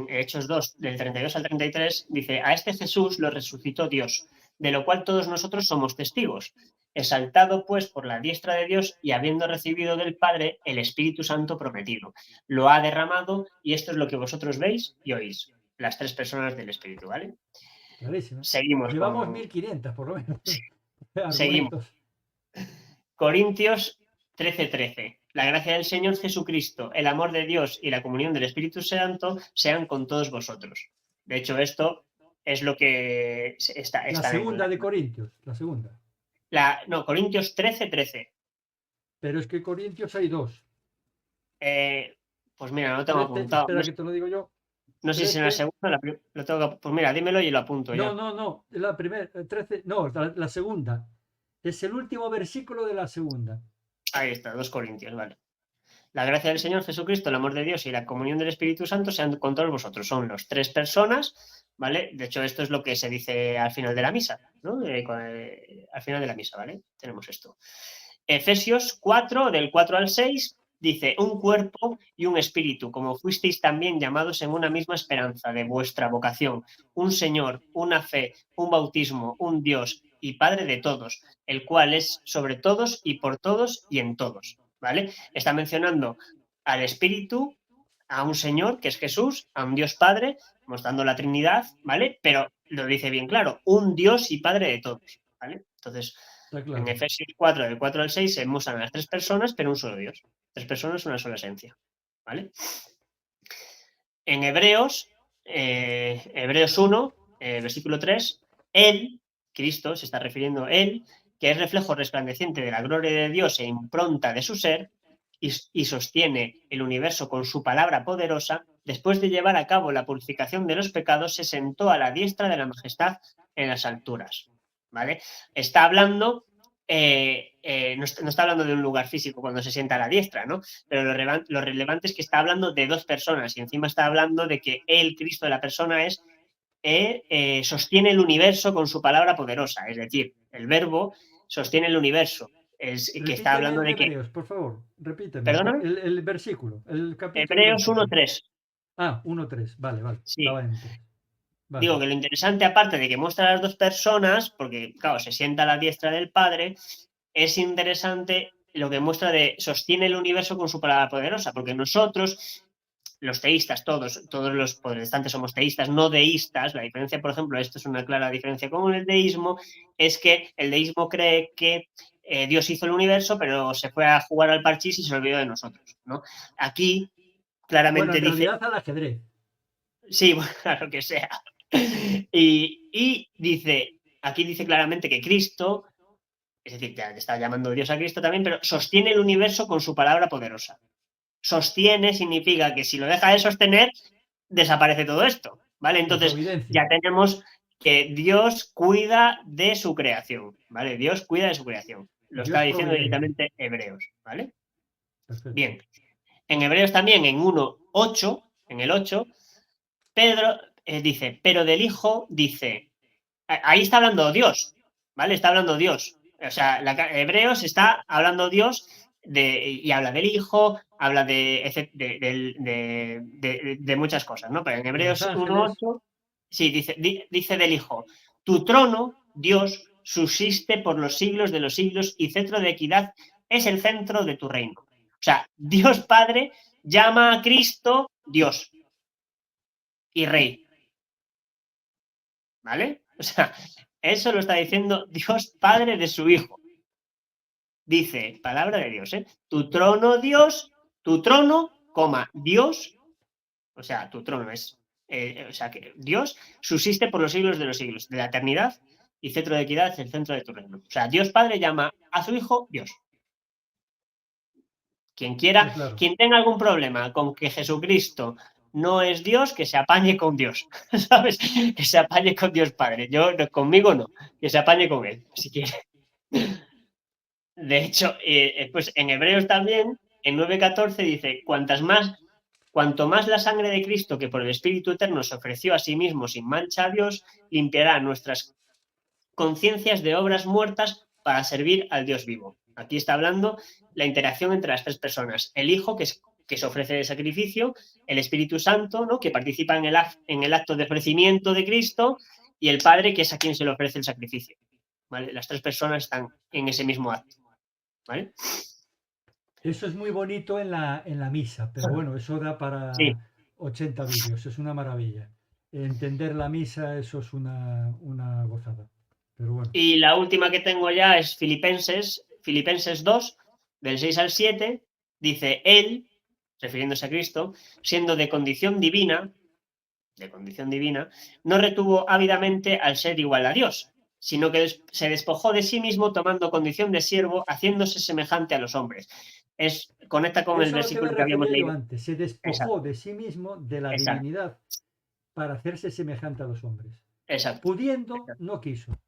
Hechos 2, del 32 al 33, dice, a este Jesús lo resucitó Dios, de lo cual todos nosotros somos testigos. Exaltado pues por la diestra de Dios y habiendo recibido del Padre el Espíritu Santo prometido. Lo ha derramado y esto es lo que vosotros veis y oís. Las tres personas del Espíritu, ¿vale? Clarísima. Seguimos Llevamos con... 1500 por lo menos Seguimos. argumentos. Corintios 13:13. La gracia del Señor Jesucristo, el amor de Dios y la comunión del Espíritu Santo sean con todos vosotros. De hecho, esto es lo que está La segunda de Corintios, la segunda. No, Corintios 13:13. Pero es que Corintios hay dos. Pues mira, no lo tengo 13, apuntado. espera que te lo digo yo. No sé si en la 13, segunda lo tengo pues mira, dímelo y lo apunto no, ya. no, no, la primera, 13, no, la segunda. Es el último versículo de la segunda. Ahí está, 2 Corintios, vale. La gracia del Señor Jesucristo, el amor de Dios y la comunión del Espíritu Santo sean con todos vosotros. Son los 3 personas, ¿vale? De hecho, esto es lo que se dice al final de la misa, ¿no? Al final de la misa, ¿vale? Tenemos esto. Efesios 4, del 4 al 6, dice, un cuerpo y un espíritu, como fuisteis también llamados en una misma esperanza de vuestra vocación, un Señor, una fe, un bautismo, un Dios y Padre de todos, el cual es sobre todos y por todos y en todos, ¿vale? Está mencionando al espíritu, a un Señor, que es Jesús, a un Dios Padre, mostrando la Trinidad, ¿vale? Pero lo dice bien claro, un Dios y Padre de todos, ¿vale? Entonces, Está en claro. Efesios 4, del 4 al 6, se muestran las 3 personas, pero un solo Dios. 3 personas, una sola esencia. ¿Vale? En Hebreos 1, versículo 3, Él, Cristo, se está refiriendo a Él, que es reflejo resplandeciente de la gloria de Dios e impronta de su ser, y sostiene el universo con su palabra poderosa, después de llevar a cabo la purificación de los pecados, se sentó a la diestra de la majestad en las alturas. ¿Vale? Está hablando no está hablando de un lugar físico cuando se sienta a la diestra, ¿no? Pero lo relevante es que está hablando de 2 personas y encima está hablando de que el Cristo de la persona sostiene el universo con su palabra poderosa, es decir, el verbo sostiene el universo, es que está Repíteme hablando en de que, Hebreos, por favor. Repíteme. perdóname, El versículo, el capítulo y Hebreos versículo. 1:3, Ah, 1:3. Vale, vale. sí, Estaba en 3. Vale. digo que lo interesante, aparte de que muestra a las 2 personas, porque claro, se sienta a la diestra del Padre, es interesante lo que muestra de sostiene el universo con su palabra poderosa, porque nosotros, los teístas, todos los protestantes somos teístas, no deístas. La diferencia, por ejemplo, esto es una clara diferencia con el deísmo, es que el deísmo cree que Dios hizo el universo, pero se fue a jugar al parchís y se olvidó de nosotros, ¿no? Aquí Bueno, claramente en dice, realidad al ajedrez. sí, bueno, lo que sea. Y dice, aquí dice claramente que Cristo, es decir, ya está llamando Dios a Cristo también, pero sostiene el universo con su palabra poderosa. Sostiene significa que si lo deja de sostener, desaparece todo esto, ¿vale? La Entonces, providencia. ya tenemos que Dios cuida de su creación, ¿vale? Dios cuida de su creación. Lo está Dios diciendo providente. directamente Hebreos, ¿vale? Perfecto. Bien. En Hebreos también, en 1:8, en el 8, Pedro dice, pero del Hijo dice, ahí está hablando Dios, ¿vale? Está hablando Dios. O sea, Hebreos está hablando Dios y habla del Hijo, habla de muchas cosas, ¿no? Pero en De los Hebreos ángeles. 1:8, sí, dice del Hijo, tu trono, Dios, subsiste por los siglos de los siglos y cetro de equidad es el centro de tu reino. O sea, Dios Padre llama a Cristo Dios y Rey, ¿vale? O sea, eso lo está diciendo Dios Padre de su Hijo. Dice, palabra de Dios, ¿eh? Tu trono, Dios, tu trono, Dios, o sea, tu trono es, o sea, que Dios subsiste por los siglos de los siglos, de la eternidad, y cetro de equidad es el centro de tu reino. O sea, Dios Padre llama a su Hijo Dios. Quien quiera, Está claro. quien tenga algún problema con que Jesucristo no es Dios, que se apañe con Dios, ¿sabes? Que se apañe con Dios Padre. Yo, conmigo no, que se apañe con él, si quiere. De hecho, pues en Hebreos también, en 9:14 dice, cuanto más la sangre de Cristo, que por el Espíritu Eterno se ofreció a sí mismo sin mancha a Dios, limpiará nuestras conciencias de obras muertas para servir al Dios vivo. Aquí está hablando la interacción entre las 3 personas. El Hijo, que se ofrece de sacrificio, el Espíritu Santo, ¿no? Que participa en el acto de ofrecimiento de Cristo, y el Padre, que es a quien se le ofrece el sacrificio. ¿Vale? Las 3 personas están en ese mismo acto. ¿Vale? Eso es muy bonito en la misa, pero bueno, eso da Sí. para 80 vídeos, es una maravilla. Entender la misa, eso es una gozada. Pero bueno, Y la última que tengo ya es Filipenses 2, del 6 al 7, dice, Él, refiriéndose a Cristo, siendo de condición divina, de condición divina, no retuvo ávidamente al ser igual a Dios, sino que se despojó de sí mismo tomando condición de siervo, haciéndose semejante a los hombres. Conecta con el Eso es a lo que me versículo que habíamos refería yo leído. antes. Se Exacto, despojó de sí mismo de la exacto, divinidad para hacerse semejante a los hombres. exacto, Pudiendo, exacto, no quiso.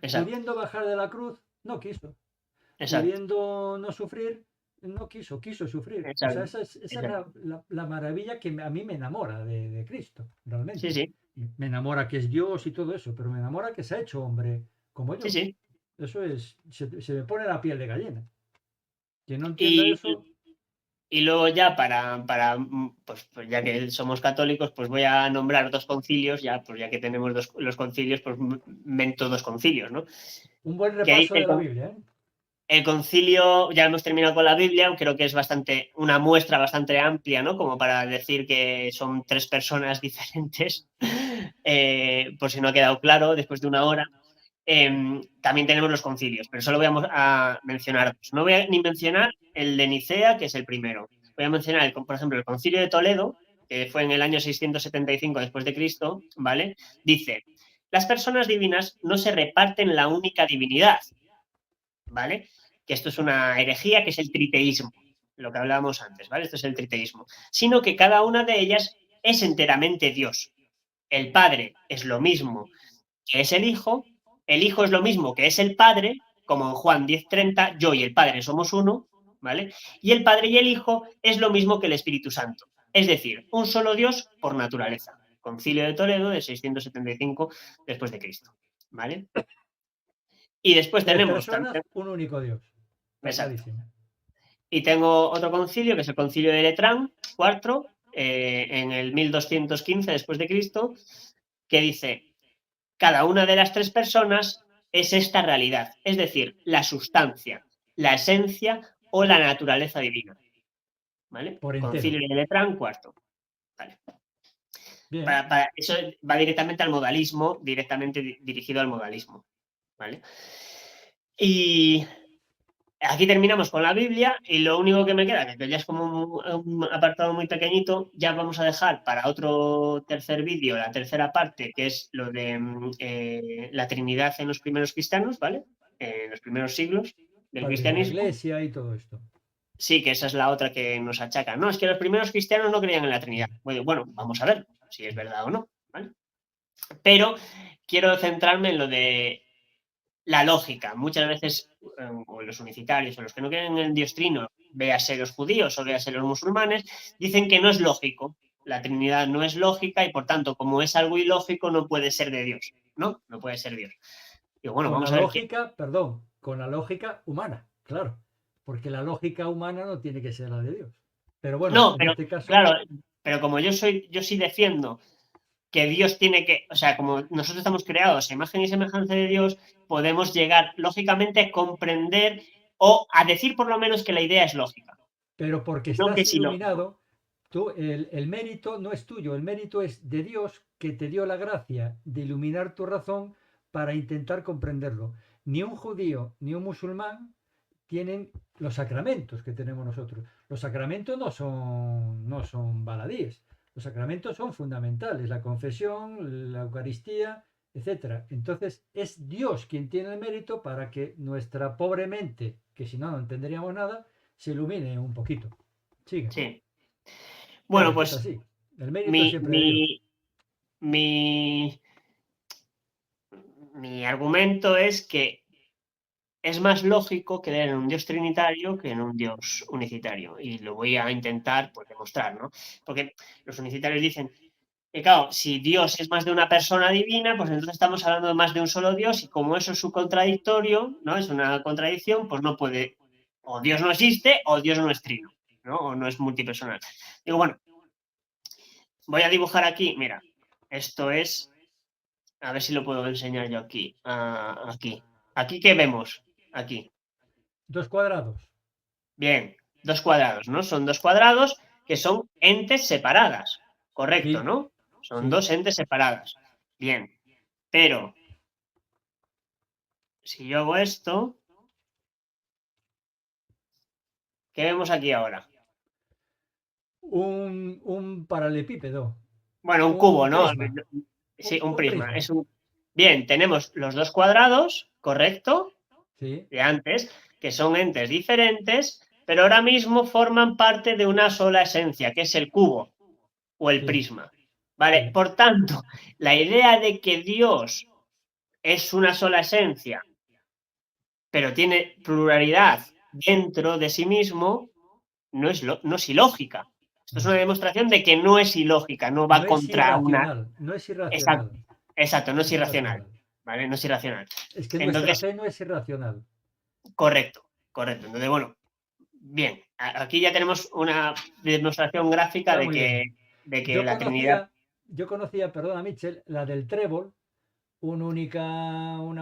exacto, Pudiendo bajar de la cruz, no quiso. exacto, Pudiendo no sufrir, no quiso, quiso sufrir. O sea, exacto, esa es exacto. la maravilla que a mí me enamora de Cristo, Sí, realmente. sí, Me enamora que es Dios y todo eso, pero me enamora que se ha hecho hombre como sí, yo. sí. Eso es, se me pone la piel de gallina. Quien no entienda Y, eso, y luego ya pues ya que somos católicos, pues voy a nombrar dos concilios, ya, pues ya que tenemos los concilios, pues mento dos concilios, ¿no? un buen Que dice repaso de la Biblia, ¿eh? el concilio, ya hemos terminado con la Biblia, creo que es una muestra bastante amplia, ¿no? Como para decir que son tres personas diferentes, por si no ha quedado claro después de una hora. También tenemos los concilios, pero solo voy a mencionar dos. No voy a ni mencionar el de Nicea, que es el primero. Voy a mencionar, por ejemplo, el concilio de Toledo, que fue en el año 675 después de Cristo, ¿vale? Dice, las personas divinas no se reparten la única divinidad, ¿vale? Que esto es una herejía, que es el triteísmo, lo que hablábamos antes, ¿vale? Esto es el triteísmo. Sino que cada una de ellas es enteramente Dios. El Padre es lo mismo que es el Hijo es lo mismo que es el Padre, como en Juan 10:30, yo y el Padre somos uno, ¿vale? Y el Padre y el Hijo es lo mismo que el Espíritu Santo, es decir, un solo Dios por naturaleza. Concilio de Toledo de 675 después de Cristo, ¿vale? Y después Tres tenemos también, personas, un único Dios. Está exacto, clarísimo. y tengo otro concilio, que es el concilio de Letrán, cuarto, en el 1215 después de Cristo, que dice, cada una de las tres personas es esta realidad, es decir, la sustancia, la esencia o la naturaleza divina. ¿Vale? Por entero. Concilio de Letrán, cuarto. Vale. Bien. Eso va directamente al modalismo, directamente dirigido al modalismo. ¿Vale? Y aquí terminamos con la Biblia y lo único que me queda, que ya es como un apartado muy pequeñito, ya vamos a dejar para otro tercer vídeo, la tercera parte, que es lo de la Trinidad en los primeros cristianos, ¿vale? En los primeros siglos del Padres de la cristianismo. iglesia y todo esto. Sí, que esa es la otra que nos achacan. No, es que los primeros cristianos no creían en la Trinidad. Bueno, vamos a ver si es verdad o no, ¿vale? Pero quiero centrarme en lo de la lógica. Muchas veces, o los unificarios, o los que no creen en el Dios trino, véase los judíos o véase los musulmanes, dicen que no es lógico. La Trinidad no es lógica y por tanto, como es algo ilógico, no puede ser de Dios. ¿No? No puede ser Dios. Digo, bueno, Con la vamos a ver qué. lógica, perdón, con la lógica humana, claro. Porque la lógica humana no tiene que ser la de Dios. Pero bueno, No, en pero este caso, claro, pero como yo sí defiendo que Dios tiene que, o sea, como nosotros estamos creados a imagen y semejanza de Dios, podemos llegar lógicamente a comprender o a decir por lo menos que la idea es lógica, pero porque no que estás es ilógico. iluminado, tú, el mérito no es tuyo, el mérito es de Dios que te dio la gracia de iluminar tu razón para intentar comprenderlo. Ni un judío ni un musulmán tienen los sacramentos que tenemos nosotros. Los sacramentos no son baladíes. Los sacramentos son fundamentales. La confesión, la Eucaristía, etcétera. Entonces es Dios quien tiene el mérito para que nuestra pobre mente, que si no no entenderíamos nada, se ilumine un poquito. Sigue. Sí. Ya Bueno, ves, es pues así. El mérito es mi, siempre de Dios. mi, mi, mi argumento es que es más lógico creer en un Dios trinitario que en un Dios unicitario. Y lo voy a intentar pues, demostrar, ¿no? Porque los unicitarios dicen, que claro, si Dios es más de una persona divina, pues entonces estamos hablando de más de un solo Dios y como eso es un contradictorio, ¿no? Es una contradicción, pues no puede, o Dios no existe o Dios no es trino, ¿no? O no es multipersonal. Digo, bueno, voy a dibujar aquí, mira, esto es, a ver si lo puedo enseñar yo aquí, aquí. ¿Aquí qué vemos? Aquí. Dos cuadrados. Bien, dos cuadrados, ¿no? Son dos cuadrados que son entes separadas, correcto, Sí, ¿no? Son sí. dos entes separadas. Bien, pero si yo hago esto, ¿qué vemos aquí ahora? Un paralelepípedo. Bueno, un cubo, Un ¿no? prisma. Sí, un Un prisma. prisma. Bien, tenemos los dos cuadrados, correcto, Sí, de antes, que son entes diferentes, pero ahora mismo forman parte de una sola esencia, que es el cubo o el sí, prisma. ¿Vale? sí. Por tanto, la idea de que Dios es una sola esencia, pero tiene pluralidad dentro de sí mismo, no es ilógica. Esto es una No. demostración de que no es ilógica, no No va es contra una. irracional. No es Exacto, irracional. exacto, no No es es irracional, irracional. ¿vale? No es irracional. Es que nuestra Entonces, fe no es irracional. correcto, correcto. Entonces, bueno, bien, aquí ya tenemos una demostración gráfica Está muy bien. de que Yo la Trinidad. conocía, yo conocía, perdona, Mitchell, la del trébol, una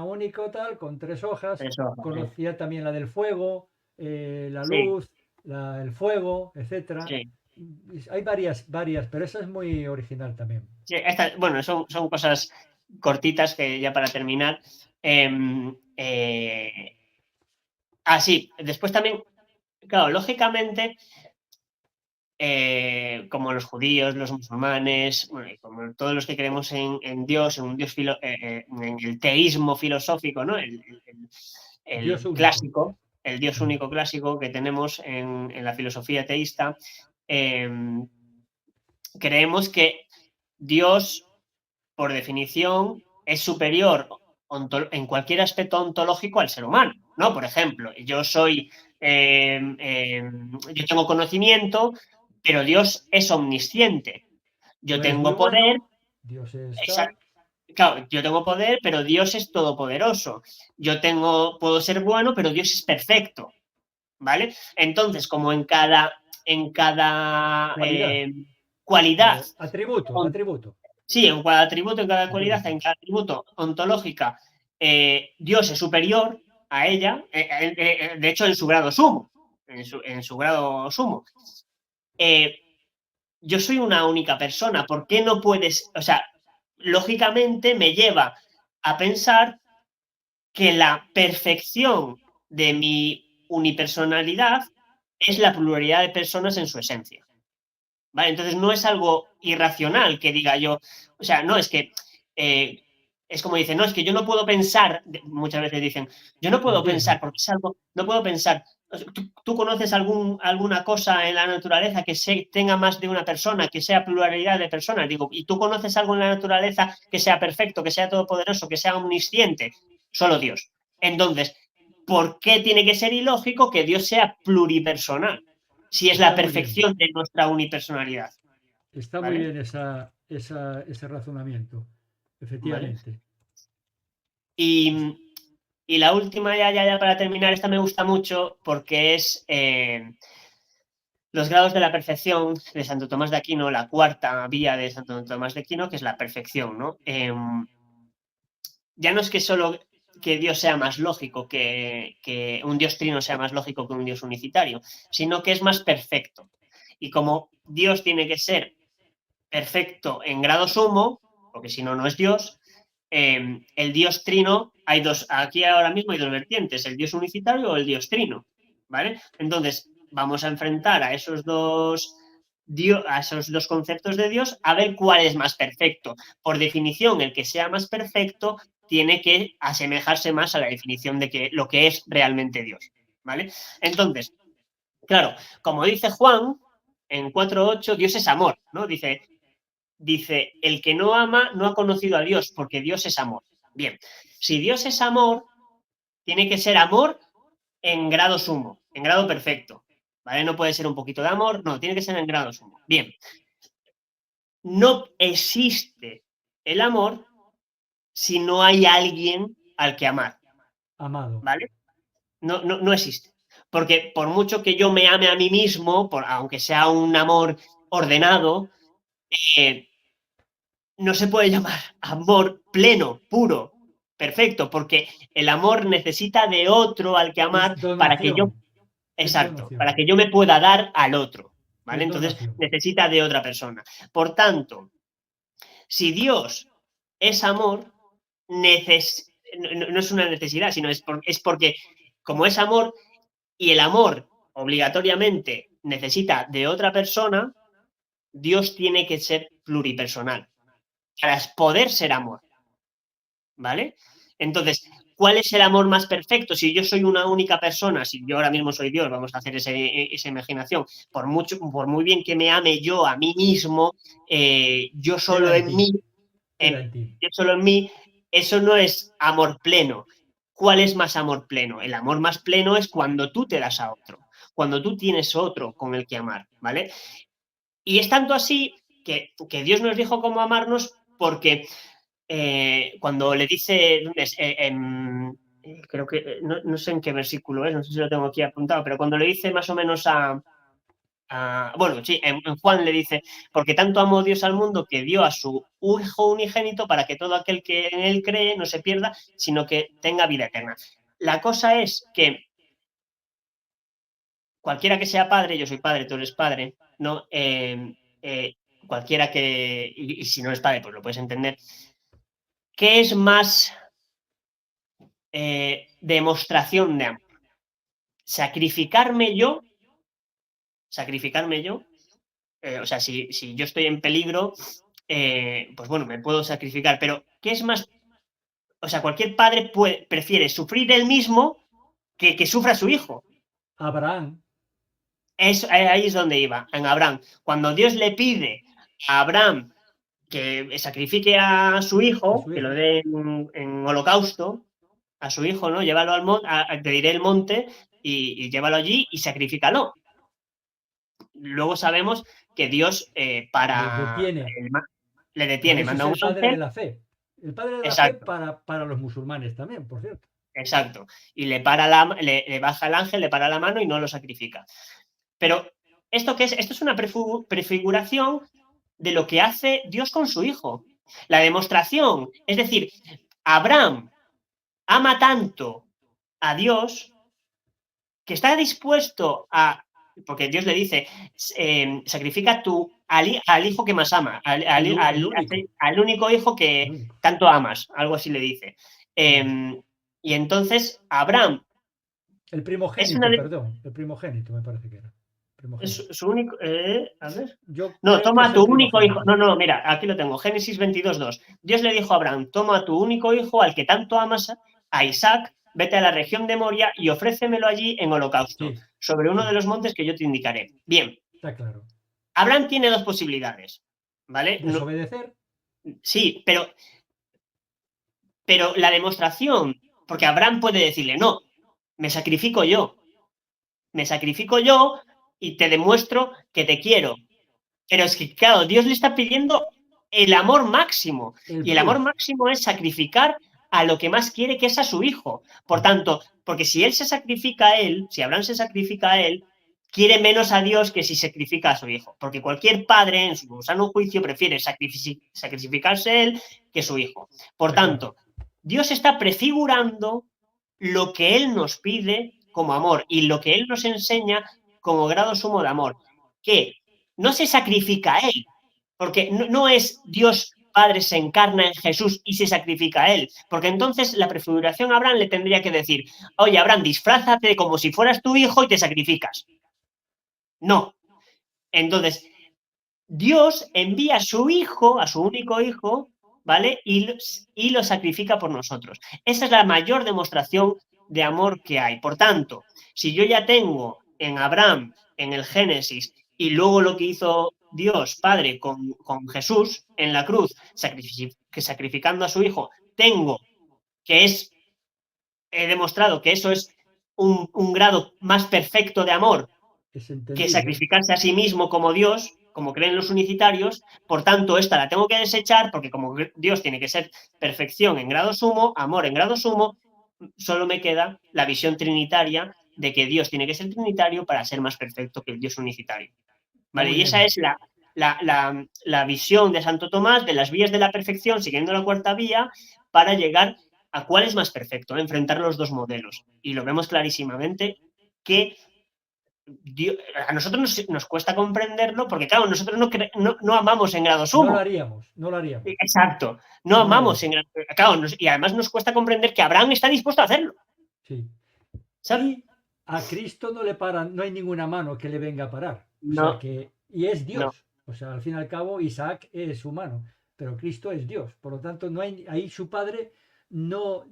única tal, con 3 hojas. Eso, Conocía también la del fuego, la sí, luz, el fuego, etcétera. sí. Hay varias, pero esa es muy original también. Sí, bueno, son cosas cortitas que ya para terminar. Sí, después también, claro, lógicamente, como los judíos, los musulmanes, bueno, y como todos los que creemos en Dios, en un Dios en el teísmo filosófico, ¿no? Dios El único. clásico, el Dios Mm. único clásico que tenemos en la filosofía teísta, eh, creemos que Dios, por definición, es superior en cualquier aspecto ontológico al ser humano, ¿no? Por ejemplo, yo tengo conocimiento, pero Dios es omnisciente. Yo Tú eres muy tengo poder, bueno, Dios es esa- tal. claro, yo tengo poder, pero Dios es todopoderoso. Puedo ser bueno, pero Dios es perfecto, ¿vale? Entonces, como en cada Cualidad. cualidad, Atributo. sí, en cada atributo, en cada cualidad, Atributo. en cada atributo ontológica, Dios es superior a ella, de hecho en su grado sumo, en su grado sumo. Eh, yo soy una única persona, ¿por qué no puedes? O sea, lógicamente me lleva a pensar que la perfección de mi unipersonalidad es la pluralidad de personas en su esencia. ¿Vale? Entonces no es algo irracional que diga yo, o sea, no es que eh, es como dicen, no, es que yo no puedo pensar, muchas veces dicen, yo no Te puedo pensar entiendo. porque es algo, no puedo pensar. ¿Tú conoces alguna cosa en la naturaleza que tenga más de una persona, que sea pluralidad de personas? Digo, ¿y tú conoces algo en la naturaleza que sea perfecto, que sea todopoderoso, que sea omnisciente? Solo Dios. Entonces, ¿por qué tiene que ser ilógico que Dios sea pluripersonal? Si es la Está muy bien. perfección de nuestra unipersonalidad, Está muy ¿vale? bien ese razonamiento. ¿Vale? Efectivamente. Es- Y, y la última, ya para terminar, esta me gusta mucho porque es los grados de la perfección de Santo Tomás de Aquino, la cuarta vía de Santo Tomás de Aquino, que es la perfección, ¿no? Ya no es que solo que Dios sea más lógico, que un Dios trino sea más lógico que un Dios unicitario, sino que es más perfecto. Y como Dios tiene que ser perfecto en grado sumo, porque si no, no es Dios, el Dios trino, aquí ahora mismo hay dos vertientes, el Dios unicitario o el Dios trino, ¿vale? Entonces, vamos a enfrentar a esos dos conceptos de Dios a ver cuál es más perfecto. Por definición, el que sea más perfecto tiene que asemejarse más a la definición de lo que es realmente Dios, ¿vale? Entonces, claro, como dice Juan en 4.8, Dios es amor, ¿no? Dice, el que no ama no ha conocido a Dios, porque Dios es amor. Bien, si Dios es amor, tiene que ser amor en grado sumo, en grado perfecto. ¿Vale? No puede ser un poquito de amor, no, tiene que ser en grado sumo. Bien, no existe el amor si no hay alguien al que amar. Amado. ¿Vale? No existe. Porque por mucho que yo me ame a mí mismo, aunque sea un amor ordenado, eh, no se puede llamar amor pleno, puro, perfecto, porque el amor necesita de otro al que Es amar para que yo, donación. Es exacto, donación. para que yo me pueda dar al otro, ¿vale? Es Entonces donación. necesita de otra persona. Por tanto, si Dios es amor, no es una necesidad, sino es porque como es amor y el amor obligatoriamente necesita de otra persona, Dios tiene que ser pluripersonal para poder ser amor, ¿vale? Entonces, ¿cuál es el amor más perfecto? Si yo soy una única persona, si yo ahora mismo soy Dios, vamos a hacer esa imaginación, por muy bien que me ame yo a mí mismo, yo Queda solo en en ti, mí, queda en ti. yo solo en mí, eso no es amor pleno. ¿Cuál es más amor pleno? El amor más pleno es cuando tú te das a otro, cuando tú tienes otro con el que amar, ¿vale? Y es tanto así que Dios nos dijo cómo amarnos porque cuando le dice, creo que, no sé en qué versículo es, no sé si lo tengo aquí apuntado, pero cuando le dice más o menos bueno, sí, en Juan le dice, porque tanto amó Dios al mundo que dio a su Hijo unigénito para que todo aquel que en él cree no se pierda, sino que tenga vida eterna. La cosa es que cualquiera que sea padre, yo soy padre, tú eres padre, ¿no? Cualquiera que, y si no eres padre, pues lo puedes entender, ¿qué es más demostración de amor? Sacrificarme yo, sacrificarme yo, o sea, si yo estoy en peligro, pues bueno, me puedo sacrificar, pero ¿qué es más? O sea, cualquier padre prefiere sufrir él mismo que sufra su hijo. Abraham, Ahí es donde iba, en Abraham. Cuando Dios le pide a Abraham que sacrifique a su a hijo, su que lo hijo. dé en holocausto, a su hijo, ¿no? Llévalo al monte, te diré el monte y llévalo allí y sacrifícalo. Luego sabemos que Dios Le detiene. le Por detiene, eso es manda un el padre de ángel, la fe. El padre de la fe exacto, para los musulmanes también, por cierto. exacto, y le baja el ángel, le para la mano y no lo sacrifica. Pero, ¿esto qué es? Esto es una prefiguración de lo que hace Dios con su hijo. La demostración, es decir, Abraham ama tanto a Dios que está dispuesto a, porque Dios le dice, sacrifica al hijo que más ama, El único, al único hijo el que único. tanto amas, algo así le dice. Claro. Y entonces Abraham El es una primogénito, de, perdón. El primogénito me parece que era. es Primogénito. su único, a ver. Yo No, creo que toma es a tu el único hijo. primogénito. No, no, mira, aquí lo tengo. Génesis 22:2. Dios le dijo a Abraham, toma a tu único hijo, al que tanto amas, a Isaac, vete a la región de Moria y ofrécemelo allí en holocausto, Sí, sobre uno de sí, los montes que yo te indicaré. Bien, está claro. Abraham tiene dos posibilidades, ¿vale? Desobedecer, Sí, pero la demostración, porque Abraham puede decirle, no, me sacrifico yo, me sacrifico yo y te demuestro que te quiero. Pero es que, claro, Dios le está pidiendo el amor máximo. el Y el amor plus. máximo es sacrificar a lo que más quiere, que es a su hijo. Por Sí, tanto, porque si él se sacrifica a él, si Abraham se sacrifica a él, quiere menos a Dios que si sacrifica a su hijo. Porque cualquier padre, en su sano juicio, prefiere sacrificarse él que su hijo. Por está claro. tanto, Dios está prefigurando lo que él nos pide como amor y lo que él nos enseña como grado sumo de amor. Que no se sacrifica a él, porque no es Dios Padre se encarna en Jesús y se sacrifica a él, porque entonces la prefiguración a Abraham le tendría que decir, oye, Abraham, disfrázate como si fueras tu hijo y te sacrificas. No. Entonces, Dios envía a su hijo, a su único hijo, ¿vale? Y lo sacrifica por nosotros. Esa es la mayor demostración de amor que hay. Por tanto, si yo ya tengo en Abraham, en el Génesis, y luego lo que hizo Dios Padre con Jesús en la cruz, sacrificando a su hijo, tengo que he demostrado que eso es un grado más perfecto de amor Es que entendible. sacrificarse a sí mismo como Dios, como creen los unicitarios, por tanto, esta la tengo que desechar porque como Dios tiene que ser perfección en grado sumo, amor en grado sumo, solo me queda la visión trinitaria de que Dios tiene que ser trinitario para ser más perfecto que el Dios unicitario. Está ¿Vale? muy Y esa bien. es la visión de Santo Tomás de las vías de la perfección, siguiendo la cuarta vía, para llegar a cuál es más perfecto, enfrentar los dos modelos. Y lo vemos clarísimamente que Dios, a nosotros nos cuesta comprenderlo porque, claro, nosotros no amamos en grado No lo sumo. haríamos, no lo haríamos. Exacto, no No lo amamos haríamos. en grado claro, y además nos cuesta comprender que Abraham está dispuesto a hacerlo. Sí. ¿Sabes? Y a Cristo no le paran, no hay ninguna mano que le venga a parar. O sea No, que, y es no. Dios. O sea, al fin y al cabo, Isaac es humano, pero Cristo es Dios. Por lo tanto, no hay, ahí su padre no,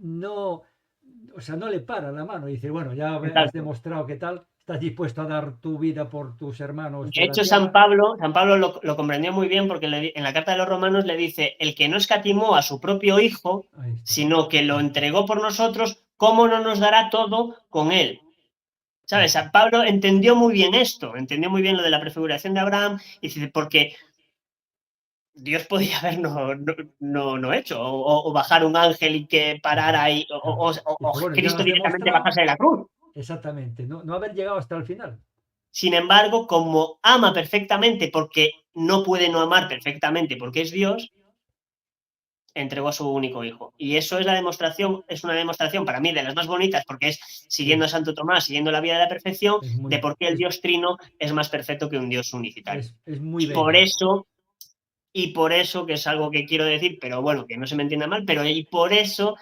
o sea, no le para la mano y dice, bueno, ya has Exacto. demostrado que tal, estás dispuesto a dar tu vida por tus hermanos De de la hecho, San tierra. Pablo, San Pablo lo comprendió muy bien porque en la carta de los Romanos le dice, el que no escatimó a su propio Hijo, Ahí está. sino que lo Ahí está. entregó por nosotros, ¿cómo no nos dará todo con él? Ahí ¿Sabes? está. San Pablo entendió muy bien esto, entendió muy bien lo de la prefiguración de Abraham, y dice, porque Dios podía haber no hecho, o bajar un ángel y que parara Claro, ahí, claro. o Dice, bueno, ya Cristo has directamente demostrado bajarse de la cruz. exactamente, no haber llegado hasta el final. Sin embargo, como ama perfectamente, porque no puede no amar perfectamente, porque es Dios, entregó a su único hijo. Y eso es la demostración, es una demostración para mí de las más bonitas, porque es siguiendo Sí, a Santo Tomás, siguiendo la vida de la perfección, es de muy, por qué el Dios trino es más perfecto que un Dios unicitario. es muy Y por bella. eso, y por eso, que es algo que quiero decir, pero bueno, que no se me entienda mal, pero y por eso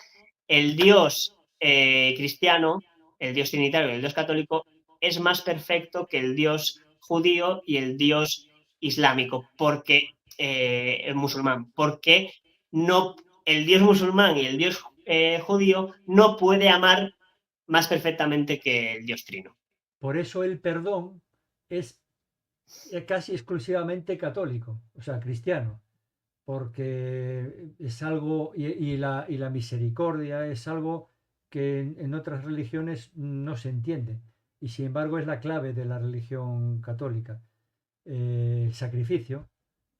el Dios cristiano, el Dios trinitario, el Dios católico, es más perfecto que el Dios judío y el Dios islámico, porque el musulmán, porque no, el Dios musulmán y el Dios judío no puede amar más perfectamente que el Dios trino. Por eso el perdón es casi exclusivamente católico, o sea, cristiano, porque es algo, y la misericordia es algo que en otras religiones no se entiende, y sin embargo es la clave de la religión católica. El sacrificio,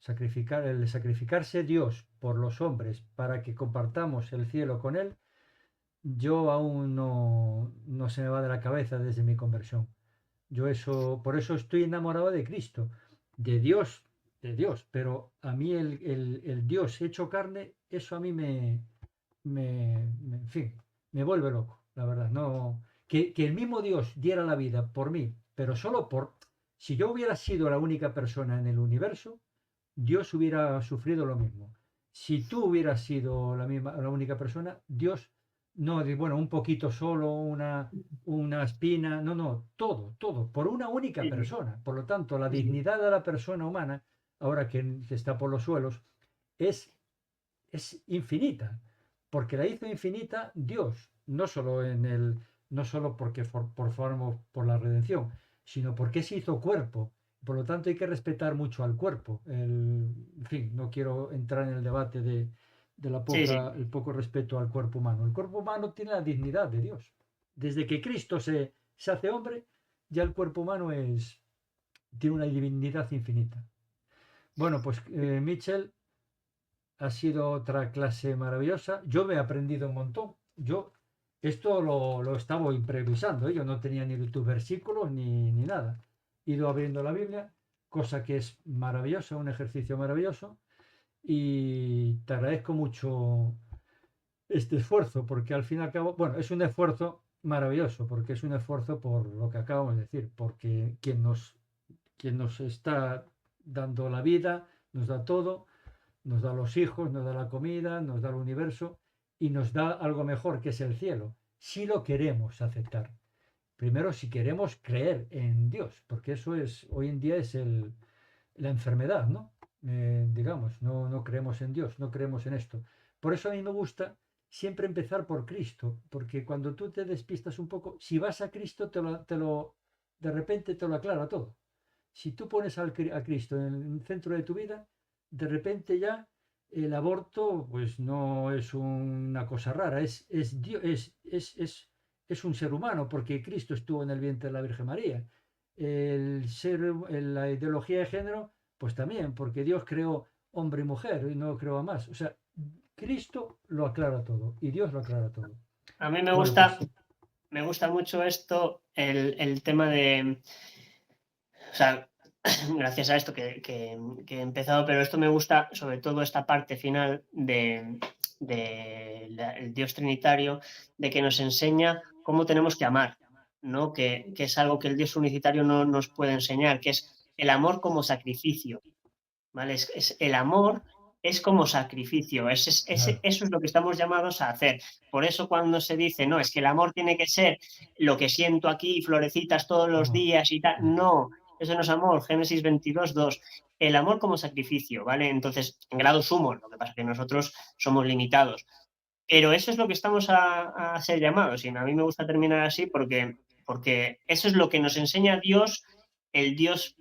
el sacrificarse Dios por los hombres para que compartamos el cielo con Él, yo aún no se me va de la cabeza desde mi conversión. Yo eso, por eso estoy enamorado de Cristo, de Dios, pero a mí el Dios hecho carne, eso a mí en fin, me vuelve loco, la verdad. No, que el mismo Dios diera la vida por mí, pero solo por, si yo hubiera sido la única persona en el universo, Dios hubiera sufrido lo mismo. Si tú hubieras sido la única persona, Dios, no, bueno, un poquito solo, una espina, no, todo, por una única Sí, persona. Por lo tanto, la sí, sí. dignidad de la persona humana, ahora que está por los suelos, es, es infinita, porque la hizo infinita Dios, no solo porque por la redención, sino porque se hizo cuerpo. Por lo tanto, hay que respetar mucho al cuerpo. En fin, no quiero entrar en el debate de Sí, sí. el poco respeto al cuerpo humano. El cuerpo humano tiene la dignidad de Dios. Desde que Cristo se hace hombre, ya el cuerpo humano tiene una divinidad infinita. Bueno, pues Mitchell, ha sido otra clase maravillosa. Yo me he aprendido un montón. Yo esto lo estaba improvisando, ¿eh? Yo no tenía ni tus versículos ni nada. He ido abriendo la Biblia, cosa que es maravillosa, un ejercicio maravilloso. Y te agradezco mucho este esfuerzo, porque al fin y al cabo, bueno, es un esfuerzo maravilloso, porque es un esfuerzo por lo que acabamos de decir, porque quien nos está dando la vida, nos da todo, nos da los hijos, nos da la comida, nos da el universo y nos da algo mejor que es el cielo, si lo queremos aceptar. Primero, si queremos creer en Dios, porque eso es, hoy en día es la enfermedad, ¿no? Digamos, no creemos en Dios, no creemos en esto. Por eso a mí me gusta siempre empezar por Cristo, porque cuando tú te despistas un poco, si vas a Cristo, de repente te lo aclara todo. Si tú pones a Cristo en el centro de tu vida, de repente ya el aborto pues no es una cosa rara, es un ser humano, porque Cristo estuvo en el vientre de la Virgen María. La ideología de género, pues también, porque Dios creó hombre y mujer y no creó a más. O sea, Cristo lo aclara todo y Dios lo aclara todo. A mí Bueno, pues me gusta mucho esto, el tema de, o sea, gracias a esto que he empezado, pero esto me gusta sobre todo esta parte final el Dios Trinitario, de que nos enseña cómo tenemos que amar, ¿no? Que es algo que el Dios unicitario no nos puede enseñar, que es el amor como sacrificio, ¿vale? El amor es como sacrificio, claro, eso es lo que estamos llamados a hacer. Por eso cuando se dice, no, es que el amor tiene que ser lo que siento aquí, florecitas todos los no, días y tal, no, no, eso no es amor. Génesis 22:2. el amor como sacrificio, ¿vale? Entonces, en grado sumo, lo que pasa es que nosotros somos limitados. Pero eso es lo que estamos a ser llamados, y a mí me gusta terminar así porque eso es lo que nos enseña Dios, el Dios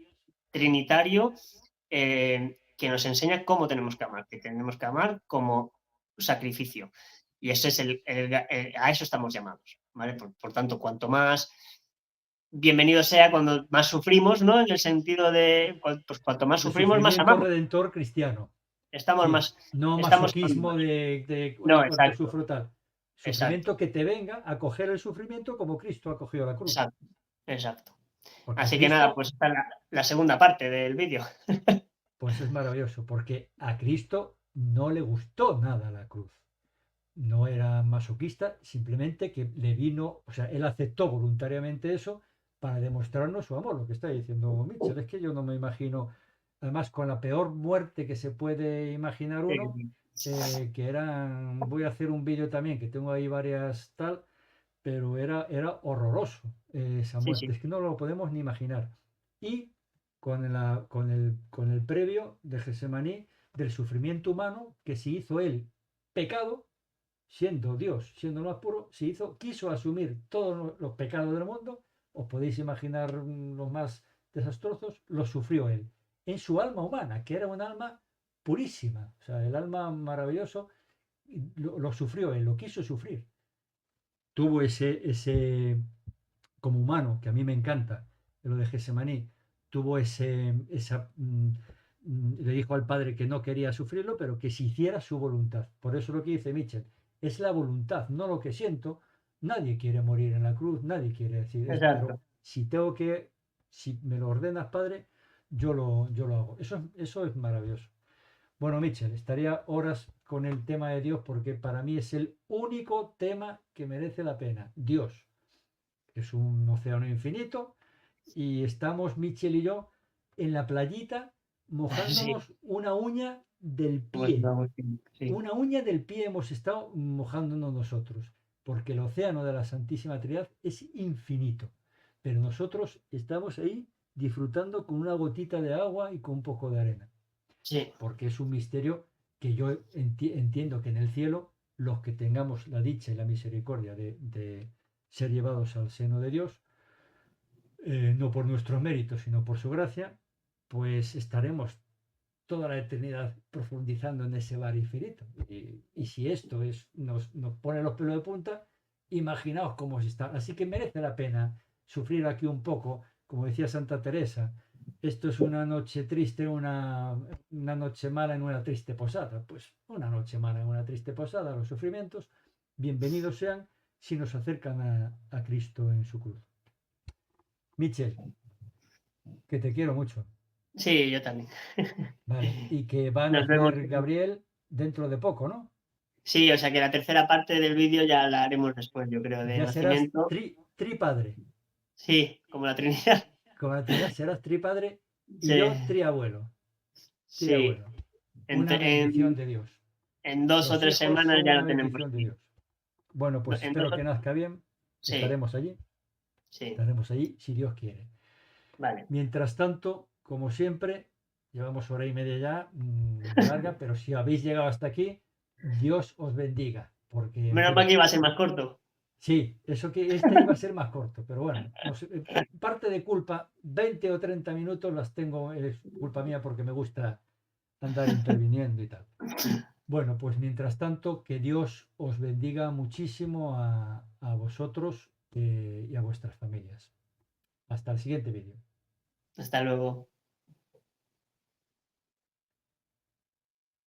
trinitario, que nos enseña cómo tenemos que amar, que tenemos que amar como sacrificio. Y ese es a eso estamos llamados, ¿vale? Por tanto, cuanto más bienvenido sea cuando más sufrimos, ¿no? En el sentido de, pues cuanto más De sufrimos, más sufrimiento amamos. redentor cristiano. Estamos Sí, más, no estamos masoquismo amando. de No, oye, cuánto exacto, sufro tal. exacto, Sufrimiento que te venga a coger el sufrimiento como Cristo ha cogido la cruz. exacto, exacto. Porque a Así que nada, Cristo, pues esta es la segunda parte del vídeo. pues es maravilloso, porque a Cristo no le gustó nada la cruz. No era masoquista, simplemente que le vino, o sea, él aceptó voluntariamente eso para demostrarnos su amor, lo que está diciendo Mitchell. Es que yo no me imagino, además con la peor muerte que se puede imaginar uno, que era, voy a hacer un vídeo también, que tengo ahí varias tal, pero era horroroso esa Sí, muerte, sí, es que no lo podemos ni imaginar. Y con el previo de Gesemaní, del sufrimiento humano, que se hizo él pecado, siendo Dios, siendo lo más puro, quiso asumir todos los pecados del mundo, os podéis imaginar los más desastrosos, los sufrió él, en su alma humana, que era un alma purísima, o sea, el alma maravilloso, lo sufrió él, lo quiso sufrir. Tuvo como humano, que a mí me encanta, lo de Gesemaní, tuvo le dijo al padre que no quería sufrirlo, pero que se hiciera su voluntad. Por eso lo que dice Mitchell, es la voluntad, no lo que siento. Nadie quiere morir en la cruz, nadie quiere decir eso, pero exacto. si me lo ordenas, padre, yo lo hago. Eso es maravilloso. Bueno, Mitchell, estaría horas con el tema de Dios porque para mí es el único tema que merece la pena. Dios es un océano infinito y estamos Mitchell y yo en la playita Sí, mojándonos una uña del hemos pie. estado muy bien, sí. Una uña del pie hemos estado mojándonos nosotros, porque el océano de la Santísima Trinidad es infinito, pero nosotros estamos ahí disfrutando con una gotita de agua y con un poco de arena, Sí, porque es un misterio que yo entiendo que en el cielo los que tengamos la dicha y la misericordia de ser llevados al seno de Dios, no por nuestros méritos, sino por su gracia, pues estaremos toda la eternidad profundizando en ese bar infinito. Y si esto nos pone los pelos de punta, imaginaos cómo se está. Así que merece la pena sufrir aquí un poco, como decía Santa Teresa. Esto es una noche triste, una noche mala en una triste posada. Pues una noche mala en una triste posada, los sufrimientos, bienvenidos sean si nos acercan a Cristo en su cruz. Michel, que te quiero mucho. sí, yo también. Vale, y que va a Nos vemos. nacer Gabriel dentro de poco, ¿no? Sí, o sea que la tercera parte del vídeo ya la haremos después, yo creo, del Ya serás nacimiento. tripadre. Sí, como la Trinidad. Como la Trinidad serás tripadre y Sí, yo triabuelo. sí. Triabuelo. En, Una bendición en, de Dios. en 2 o 3 Los hijos semanas son ya una lo tenemos bendición de aquí. Dios. Bueno, pues En dos espero o- que nazca bien. Sí, Estaremos allí. sí. Estaremos allí si Dios quiere. Vale. Mientras tanto, como siempre, llevamos hora y media ya de larga, pero si habéis llegado hasta aquí, Dios os bendiga. Porque, en Menos mal fin, que iba a ser más corto. sí, eso que este iba a ser más corto, pero bueno, no sé, parte de culpa, 20 o 30 minutos las tengo, es culpa mía porque me gusta andar interviniendo y tal. Bueno, pues mientras tanto, que Dios os bendiga muchísimo a vosotros y a vuestras familias. Hasta el siguiente vídeo. Hasta luego.